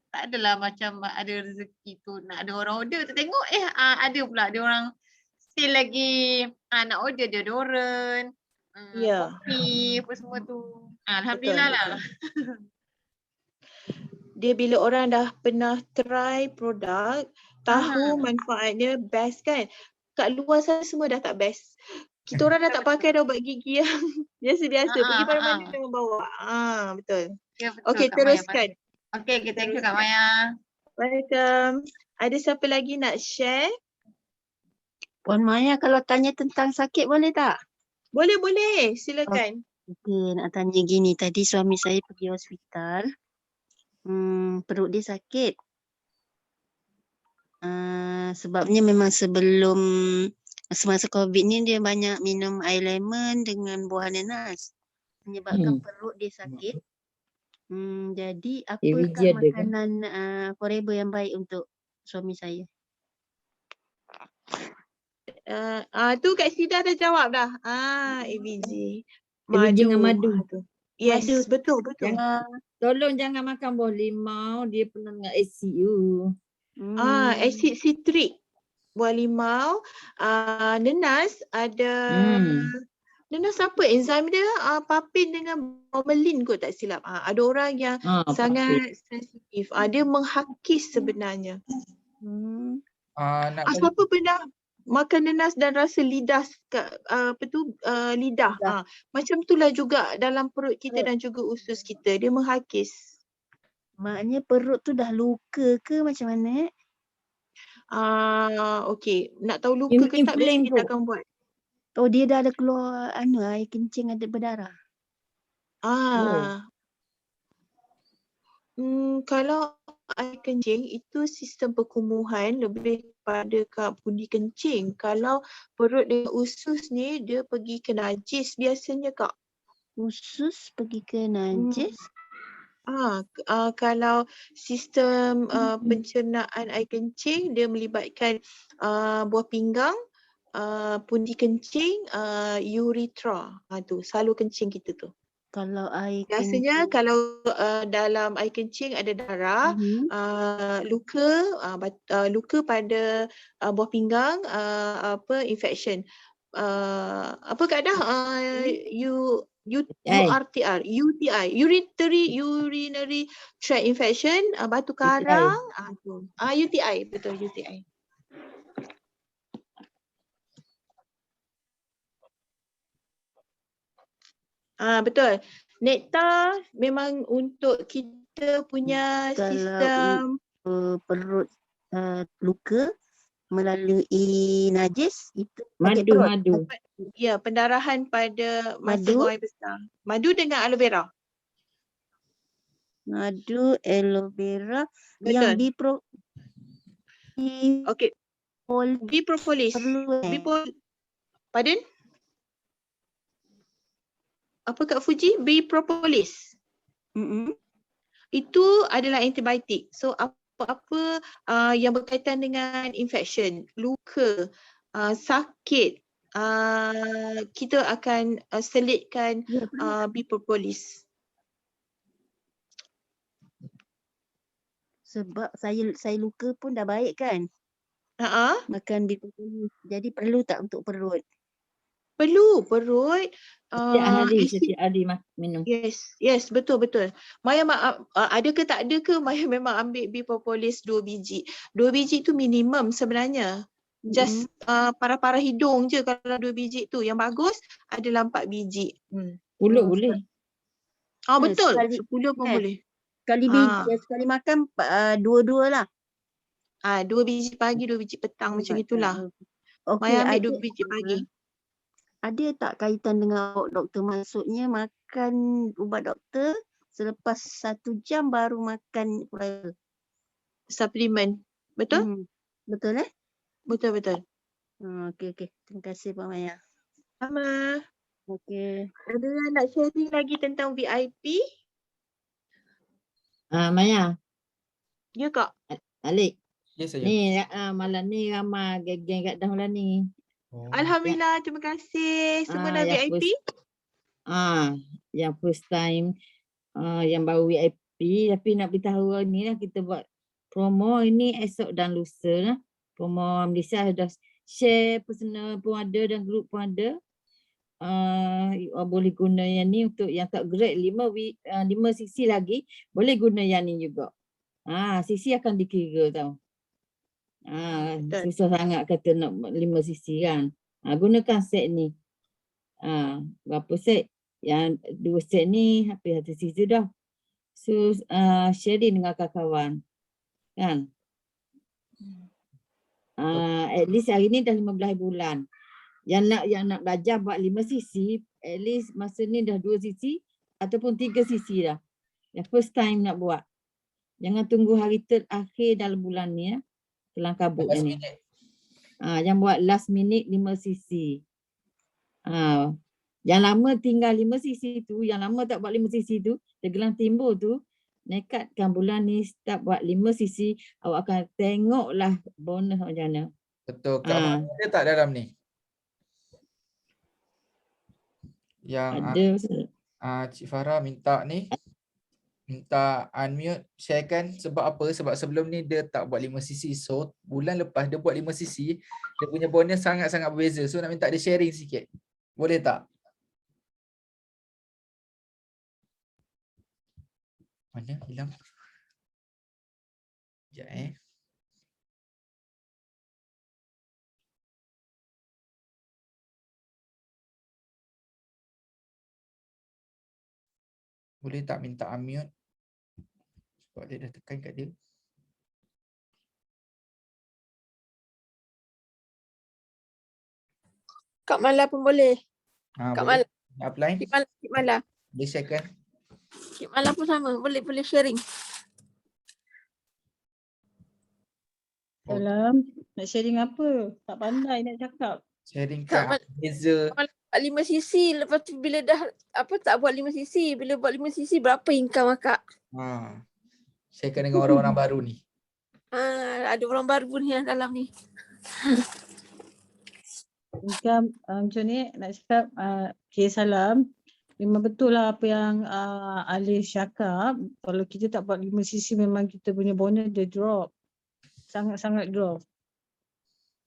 tak adalah macam ada rezeki tu nak ada orang order. Tu tengok ada pula ada orang still lagi nak order deodorant. Kopi apa semua tu. Alhamdulillah lah. Dia bila orang dah pernah try produk, tahu manfaatnya best kan. Kat luar sana semua dah tak best. Kita orang dah tak pakai dah ubat gigi yang biasa-biasa. Pergi mana-mana memang bawa. Betul. Ya, betul. Okay, teruskan. Okay, thank you Kak Maya. Welcome. Ada siapa lagi nak share? Puan Maya, kalau tanya tentang sakit boleh tak? Boleh. Silakan. Okay, nak tanya gini. Tadi suami saya pergi hospital. Perut dia sakit. Sebabnya memang semasa COVID ni dia banyak minum air lemon dengan buah nanas. Menyebabkan perut dia sakit. Jadi apakah makanan Forever yang baik untuk suami saya? Tu Kak Sida dah jawab dah. ABG. ABG dengan madu. Yes, Madu. betul. Tolong jangan makan buah limau, dia pernah dengan ACU. Asid sitrik. Buah limau, nenas ada nenas apa enzim dia? Papin dengan bromelain kot tak silap. Ada orang yang sangat sensitif. Dia menghakis sebenarnya. Siapa pernah makan nenas dan rasa lidah lidah. Macam itulah juga dalam perut kita dan juga usus kita. Dia menghakis. Maknanya perut tu dah luka ke macam mana? Okey. Nak tahu luka ke Ini tak, biasa plain kita pun. akan buat. Oh, dia dah ada keluar air kencing ada berdarah. Ah, kalau air kencing itu sistem perkumuhan lebih kepada kat pundi kencing. Kalau perut dengan usus ni dia pergi ke najis biasanya Kak. Usus pergi ke Hmm. najis. Kalau sistem pencernaan air kencing dia melibatkan buah pinggang, pundi kencing, urethra. Tu salur kencing kita tu. Kalau air Biasanya kencing. kalau dalam air kencing ada darah, luka pada buah pinggang, infection. Apa kaedah urinary tract infection, batu karang, UTI, betul UTI. Betul. Nektar memang untuk kita punya Kalau sistem perut luka melalui najis itu sakit Madu, perut. madu. ya pendarahan pada masa Madu? buang air besar. Madu dengan aloe vera. Madu, aloe vera, yang Betul. Okey. Bipropolis. perlu Pardon? Apa Kak Fuji? Bipropolis. Itu adalah antibiotik. So apa-apa yang berkaitan dengan infection, luka, sakit, kita akan selitkan bipropolis. Sebab saya luka pun dah baik kan. Makan bipropolis. Jadi perlu tak untuk perut? Perlu perut. Setiap hari minum. Yes, betul. Maya ada ke tak ada ke, Maya memang ambil bipropolis 2 biji. 2 biji tu minimum sebenarnya. Just parah-parah hidung je kalau 2 biji tu. Yang bagus adalah 4 biji. Pulut boleh. Betul. Sekali, 10 pun boleh. Sekali biji, sekali makan dua-dua lah. 2 biji pagi, 2 biji petang, macam itulah. Okey, Maya ambil 2 biji pagi. Ada tak kaitan dengan doktor? Maksudnya makan ubat doktor selepas 1 jam baru makan suplemen. Betul? Betul Betul. Okey. Terima kasih Pak Maya. Sama. Okey. Ada yang nak sharing lagi tentang VIP? Maya. Ya Kak. Alik. Ya saya. Ni malam ni ramai geng-geng kat Dahlan ni. Alhamdulillah, terima kasih. Semua dah VIP? Yang first time, yang baru VIP, tapi nak beritahu ni lah kita buat promo ini esok dan lusa lah. Promo Malaysia dah share personal pun ada dan group pun ada. Boleh guna yang ni untuk yang tak grade 5 cc lagi, boleh guna yang ni juga. Cc akan dikira tau. Susah sangat kata nak 5 cc kan. Gunakan set ni. Berapa set? Yang 2 set ni hampir 1 cc dah. So sharing dengan kawan-kawan. Kan? At least hari ni dah 15 bulan. Yang nak belajar buat 5 cc, at least masa ni dah 2 cc ataupun 3 cc dah. Yang first time nak buat. Jangan tunggu hari terakhir dalam bulan ni ya. Kelang kabut ni. Yang buat last minute 5 cc. Yang lama tinggal 5 cc tu, yang lama tak buat 5 cc tu, tergelang timbul tu, nekatkan bulan ni start buat 5 cc, awak akan tengoklah bonus macam mana. Betul. Kak Mak ada tak dalam ni? Yang ada. Cik Farah minta ni, minta unmute, sharekan sebab apa? Sebab sebelum ni dia tak buat 5 cc. So bulan lepas dia buat 5 cc, dia punya bonus sangat-sangat berbeza. So nak minta dia sharing sikit. Boleh tak? Mana hilang? Sekejap Boleh tak minta unmute? Sebab dia dah tekan kat dia. Kak Mala pun boleh. Kak Boleh. Mala, Nak apply? Kak Mala. Boleh sharekan. Kak Mala pun sama. Boleh sharing. Salam. Nak sharing apa? Tak pandai nak cakap. Sharing Kak kan Mala, beza. Kak Mala buat 5 sisi. Lepas tu bila dah tak buat 5 sisi. Bila buat 5 sisi berapa income akak? Sharekan dengan orang-orang baru ni. Ada orang baru ni yang dalam ni. Income macam ni nak cakap okay, salam. Memang betul lah apa yang Alif cakap. Kalau kita tak buat 5 sisi memang kita punya bonus dia drop. Sangat-sangat drop.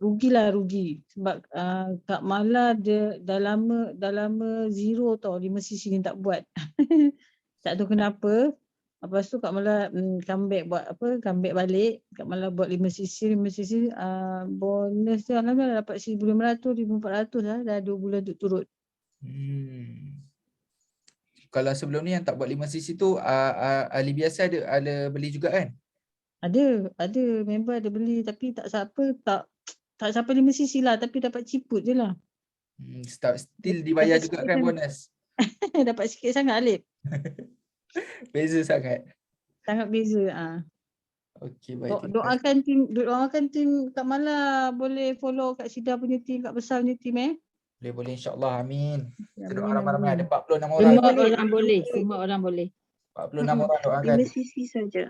Rugilah rugi. Sebab Kak Mala dia dah lama zero tau 5 sisi ni tak buat. Tak tahu kenapa. Lepas tu Kak Mala comeback balik. Kak Mala buat 5 sisi bonus dia alhamdulillah dapat 1,500, 1,400 lah. Dah 2 bulan turut. Kalau sebelum ni yang tak buat 5 sisi tu ahli biasa ada beli juga kan? Ada member ada beli tapi tak sampai 5 sisi lah tapi dapat ciput je lah. Still dibayar Dapat juga sikit kan kan. bonus? Dapat sikit sangat Alif. Beza sangat. Sangat beza. Okey, baik. terima Doakan tim Kak Mala boleh follow Kak Sida punya tim, Kak Besar punya tim Boleh insya-Allah, amin. Kita doa Amin, ramai-ramai, ada amin. 46 orang. Semua orang boleh, semua orang boleh. 46 orang doakan. 5 sisi saja.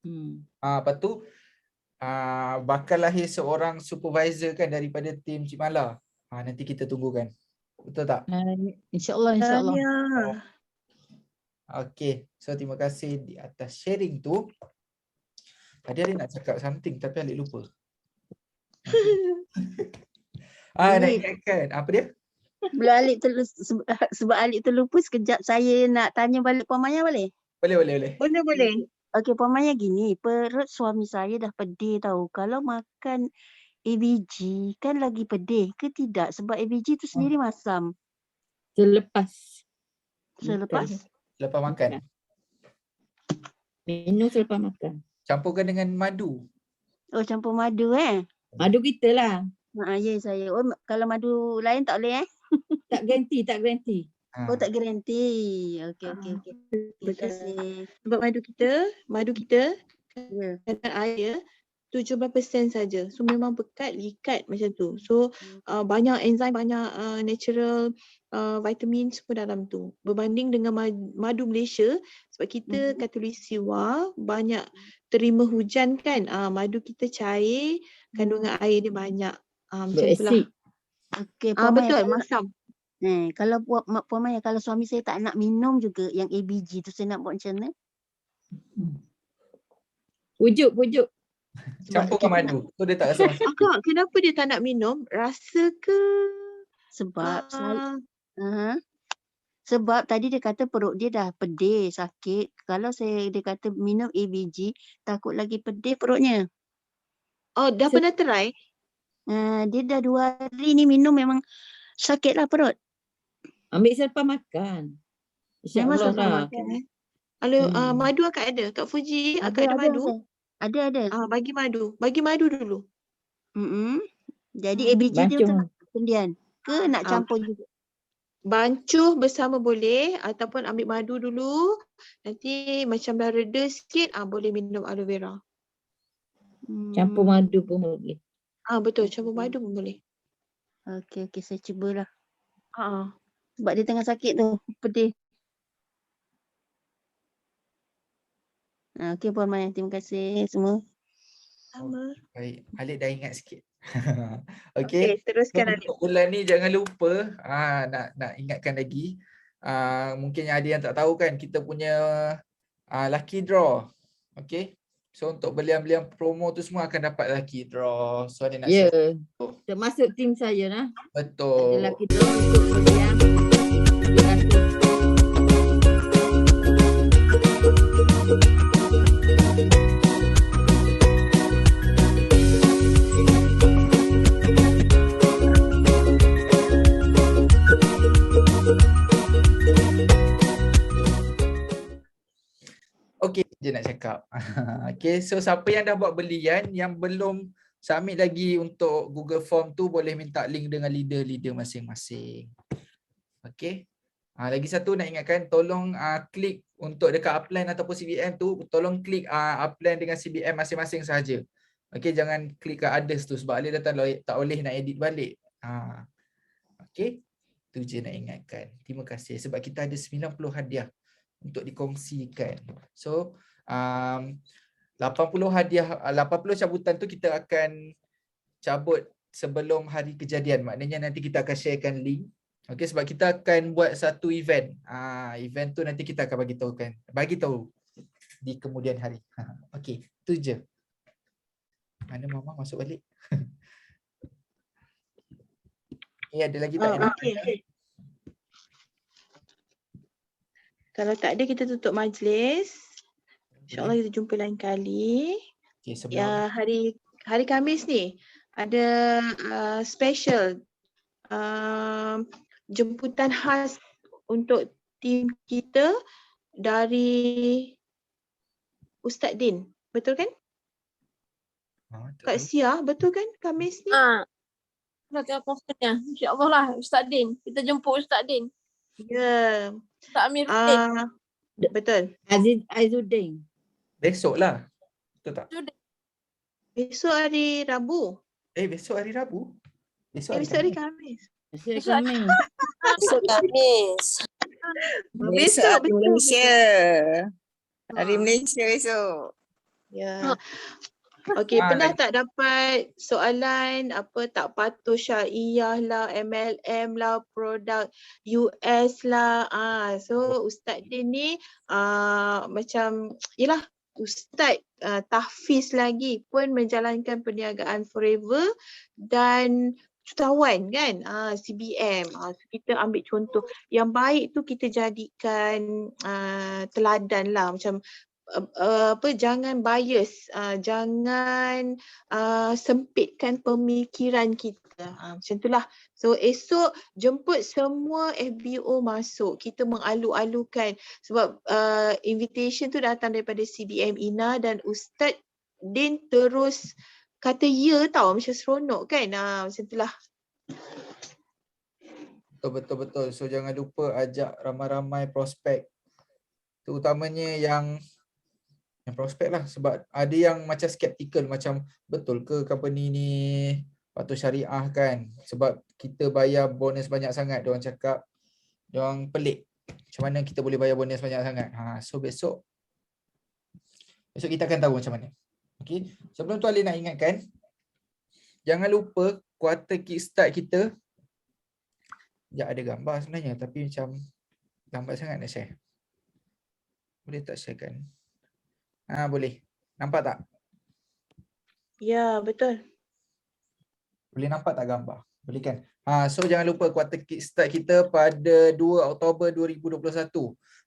Lepas tu bakal lahir seorang supervisor kan daripada tim Cik Mala. Nanti kita tunggu kan. Betul tak? InsyaAllah. Ya. Okey. So terima kasih di atas sharing tu. Tadi Alik nak cakap something tapi Alik lupa. Nak ingatkan. Apa dia? Belum Alik sebab Alik terlupa sekejap saya nak tanya balik Puan Maya boleh? Boleh. Boleh. Okey, Puan Maya gini, perut suami saya dah pedih tahu. Kalau makan ABG kan lagi pedih ke tidak? Sebab ABG tu sendiri masam. Selepas makan. Minum selepas makan. Campurkan dengan madu. Oh, campur madu Madu kita lah. Ya saya. Oh, kalau madu lain tak boleh Tak garanti. Oh, tak garanti. Okey. Terima Betul. kasih. Sebab madu kita Ya. dengan air 17% saja. So memang likat macam tu. So banyak enzim, banyak natural vitamin semua dalam tu. Berbanding dengan madu Malaysia sebab kita katulistiwa banyak terima hujan kan. Madu kita cair, kandungan air dia banyak. Macam itulah. Berasid. Okey, Puan Maya. Betul, masam. Kalau Puan Maya, kalau suami saya tak nak minum juga yang ABG tu, saya nak buat macam mana? Pujuk. Campurkan madu. Tu dia tak rasa masak. Akak, kenapa dia tak nak minum? Rasa ke? Sebab sebab tadi dia kata perut dia dah pedih, sakit. Kalau dia kata minum ABG, takut lagi pedih perutnya. Oh, dah pernah try? Dia dah 2 hari ni minum memang sakitlah perut. Ambil selepas makan. Memang InsyaAllah selepas lah. Makan, Kalau madu akak ada? Kat Fuji akak ada madu? Ada. Bagi madu dulu. Jadi ABG dia Bancuh. betul kemudian ke nak campur juga? Bancuh bersama boleh ataupun ambil madu dulu. Nanti macam dah reda sikit, boleh minum aloe vera. Campur madu pun boleh. Betul, campur madu pun boleh. Okey, saya cubalah. Sebab dia tengah sakit tu, pedih. Okey Puan Maya, terima kasih semua. Sama. Baik, Alik dah ingat sikit. Okey. Teruskan Alik. Untuk bulan ni jangan lupa nak ingatkan lagi. Mungkin ada yang tak tahu kan, kita punya lucky draw. Okey. So untuk belian-belian promo tu semua akan dapat lucky draw. So ada nak share. Termasuk tim saya lah. Betul. Ada lucky draw untuk belian. Okey, je nak cakap. Okey, so siapa yang dah buat belian yang belum submit lagi untuk Google Form tu, boleh minta link dengan leader-leader masing-masing. Okey. Lagi satu nak ingatkan, tolong klik untuk dekat upline ataupun CBM tu, tolong klik upline dengan CBM masing-masing sahaja. Okey, jangan klik kat others tu sebab Alif datang tak boleh nak edit balik. Okey. Tu je nak ingatkan. Terima kasih sebab kita ada 90 hadiah untuk dikongsikan. So, 80 hadiah, 80 cabutan tu kita akan cabut sebelum hari kejadian. Maknanya nanti kita akan sharekan link. Okey, sebab kita akan buat satu event. Event tu nanti kita akan bagi tahu di kemudian hari. Okey, tu je. Mana Mama masuk balik? Ada lagi tak? Okey. Kalau tak ada, kita tutup majlis. InsyaAllah kita jumpa lain kali. Okey, sebelum Ya, hari Khamis ni ada special jemputan khas untuk tim kita dari Ustaz Din. Betul kan? tak Kak tahu. Sia, betul kan Khamis ni? Nanti conference-nya. InsyaAllah lah Ustaz Din. Kita jemput Ustaz Din. Ya. Ustaz Amiruddin. Betul. Aizuddin. Besok lah. Betul tak? Besok hari Rabu. Besok hari Rabu. Besok hari Khamis. Besok kami. Besok Khamis. Besok hari betul. Malaysia. Hari Malaysia besok. Ya. Okey, pernah tak dapat soalan tak patuh syariah lah, MLM lah, produk US lah. So Ustaz Din ni macam yelah Ustaz tahfiz lagi pun menjalankan perniagaan Forever dan jutawan kan, CBM. Kita ambil contoh yang baik tu, kita jadikan teladan lah, macam jangan bias, jangan sempitkan pemikiran kita. Macam itulah. So esok jemput semua FBO masuk. Kita mengalu-alukan sebab invitation tu datang daripada CBM Ina dan Ustaz Din terus kata ya tau, macam seronok kan. Macam itulah. Betul. So jangan lupa ajak ramai-ramai prospek. Terutamanya yang prospek lah, sebab ada yang macam skeptikal, macam betul ke company ni patuh syariah kan, sebab kita bayar bonus banyak sangat. Diorang cakap, diorang pelik macam mana kita boleh bayar bonus banyak sangat. So besok kita akan tahu macam mana. Okay. Sebelum tu Ali nak ingatkan, jangan lupa kuarter kickstart kita. Ya, ada gambar sebenarnya tapi macam lambat sangat nak share. Boleh tak sharekan? Boleh. Nampak tak? Ya, betul. Boleh nampak tak gambar? Boleh kan? So jangan lupa kuarter kickstart kita pada 2 Oktober 2021.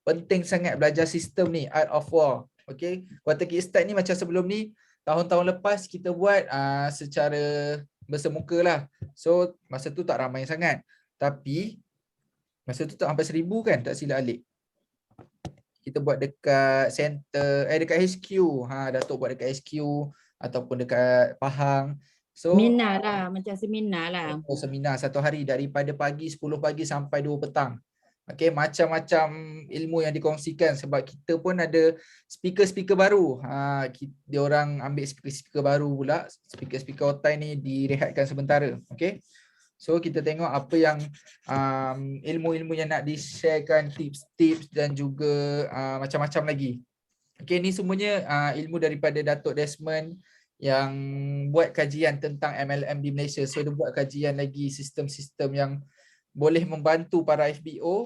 Penting sangat belajar sistem ni, Art of War. Okay. Kuarter kickstart ni macam sebelum ni, tahun-tahun lepas kita buat secara bersemuka lah. So masa tu tak ramai sangat. Tapi masa tu tak sampai 1000 kan, tak silap Alik. Kita buat dekat center, dekat HQ. Datuk buat dekat HQ ataupun dekat Pahang. So Seminar lah, macam seminar lah. Seminar satu hari daripada pagi 10 pagi sampai 2 petang. Okey, macam-macam ilmu yang dikongsikan sebab kita pun ada speaker-speaker baru. Dia orang ambil speaker-speaker baru pula. Speaker-speaker otai ni direhatkan sementara. Okey. So kita tengok apa yang ilmu-ilmu yang nak di-sharekan, tips-tips dan juga macam-macam lagi. Okay, ni semuanya ilmu daripada Datuk Desmond yang buat kajian tentang MLM di Malaysia. So dia buat kajian lagi sistem-sistem yang boleh membantu para FBO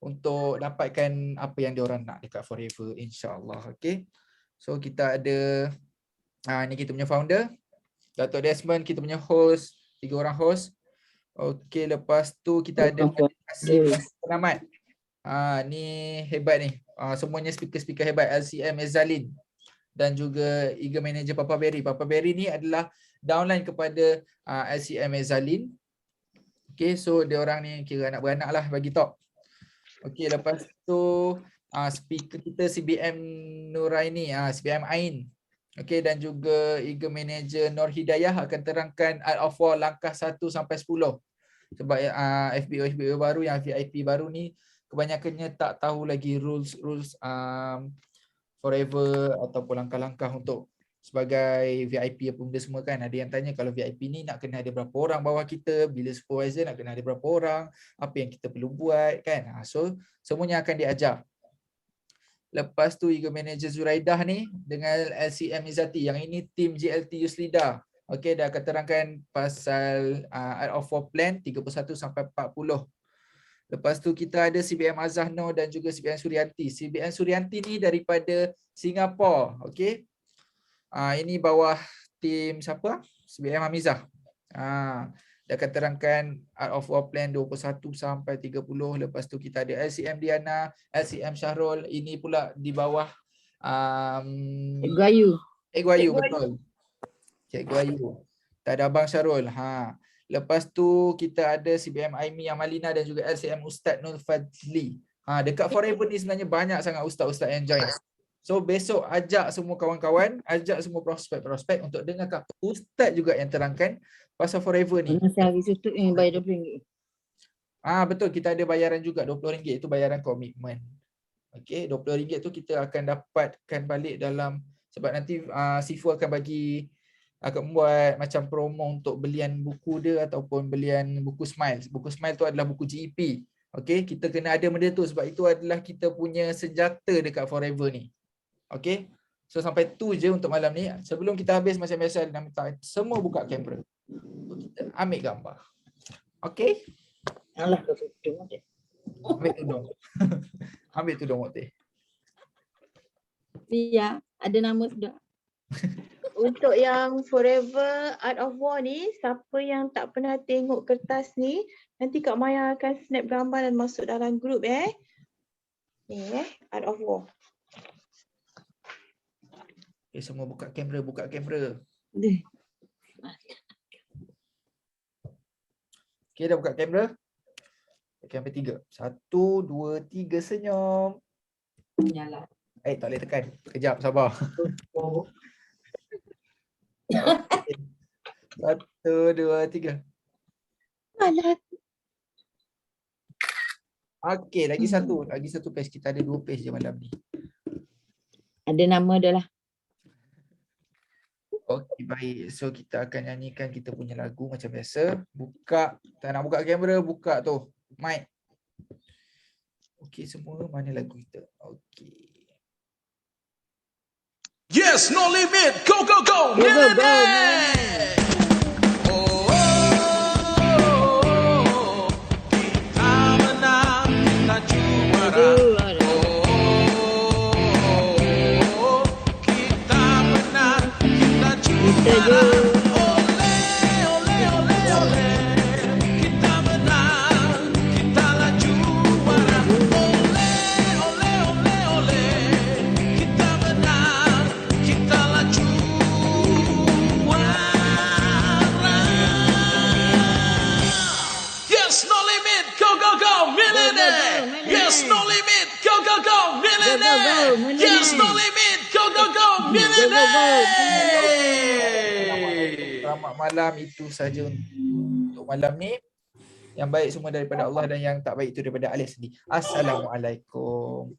untuk dapatkan apa yang diorang nak dekat Forever, insyaAllah. Okay. So kita ada, ni kita punya founder, Datuk Desmond, kita punya host, 3 orang host. Okey, lepas tu kita ada Asim Penamat. Ni hebat ni. Semuanya speaker-speaker hebat. LCM Ezalin dan juga Eager Manager Papa Berry. Papa Berry ni adalah downline kepada LCM Ezalin. Okey, so dia orang ni kira anak beranak lah bagi top. Okey, lepas tu speaker kita CBM Nuraini, CBM Ain. Okey, dan juga Eagle Manager Nur Hidayah akan terangkan out of 4 langkah 1 sampai 10. Sebab FBO baru yang VIP baru ni kebanyakannya tak tahu lagi rules forever ataupun langkah-langkah untuk sebagai VIP apa benda semua kan. Ada yang tanya kalau VIP ni nak kena ada berapa orang bawah kita, bila supervisor nak kena ada berapa orang, apa yang kita perlu buat kan. So semuanya akan diajar. Lepas tu Eagle Manager Zuraidah ni dengan LCM Izzati, yang ini tim JLT Yuslida. Okey, dia akan terangkan pasal out of 4 plan 31 sampai 40. Lepas tu kita ada CBM Azah Noh dan juga CBM Suryanti. CBM Suryanti ni daripada Singapura. Okey. Ini bawah tim siapa? CBM Hamizah. Dia akan terangkan out of 4 plan 21 sampai 30. Lepas tu kita ada LCM Diana, LCM Syahrul. Ini pula di bawah Cikgu Ayu. Cikgu Ayu, betul. Cikgu Ayu. Tak ada Abang Syarul. Lepas tu kita ada CBM Aimi Amalina dan juga LCM Ustaz Nur Fadli. Dekat Forever ni sebenarnya banyak sangat ustaz-ustaz yang join. So besok ajak semua kawan-kawan, ajak semua prospek-prospek untuk dengarkan ustaz juga yang terangkan pasal Forever ni. Masa hari tutup ni bayar RM20. Betul, kita ada bayaran juga RM20, itu bayaran komitmen. Okey, RM20 tu kita akan dapatkan balik dalam, sebab nanti Sifu akan buat macam promo untuk belian buku dia ataupun belian buku Smile. Buku Smile tu adalah buku GEP. Okey, kita kena ada benda tu sebab itu adalah kita punya senjata dekat Forever ni. Okey. So sampai tu je untuk malam ni. Sebelum kita habis macam biasa nak minta semua buka kamera. Kita ambil gambar. Okey. Alah kau tutup. Ambil tudung. Ambil tudung Mokti. Ya, ada nama sudah. Untuk yang Forever Art of War ni, siapa yang tak pernah tengok kertas ni, nanti Kak Maya akan snap gambar dan masuk dalam grup Ni Art of War. Okay, semua buka kamera, buka kamera. Okay, dah buka kamera? Kamera 3. 1, 2, 3, senyum. Nyala. Tak boleh tekan. Kejap, sabar. 1, 2, 3. Malah. Okey, lagi satu page. Kita ada 2 page je malam ni. Ada nama dia lah. Okey, baik. So kita akan nyanyikan kita punya lagu macam biasa. Buka, tak nak buka kamera, buka tu mic. Okey, semua mana lagu kita? Okey. Yes, no limit. Go, go, go. Millionaire. Oh, kita menang, kita juara. Oh, kita menang, kita juara. Ole, ole, ole, ole. Kita menang, kita lah juara. Ole, ole, ole, ole. Kita menang, kita lah juara. Yes, no limit. Go, go, go. Millionaire. Yes, no limit. Go, go, go. Millionaire. Yes, no limit. Go, go, go. Millionaire. Selamat malam, itu saja untuk malam ni. Yang baik semua daripada Allah dan yang tak baik itu daripada Alif sendiri. Assalamualaikum.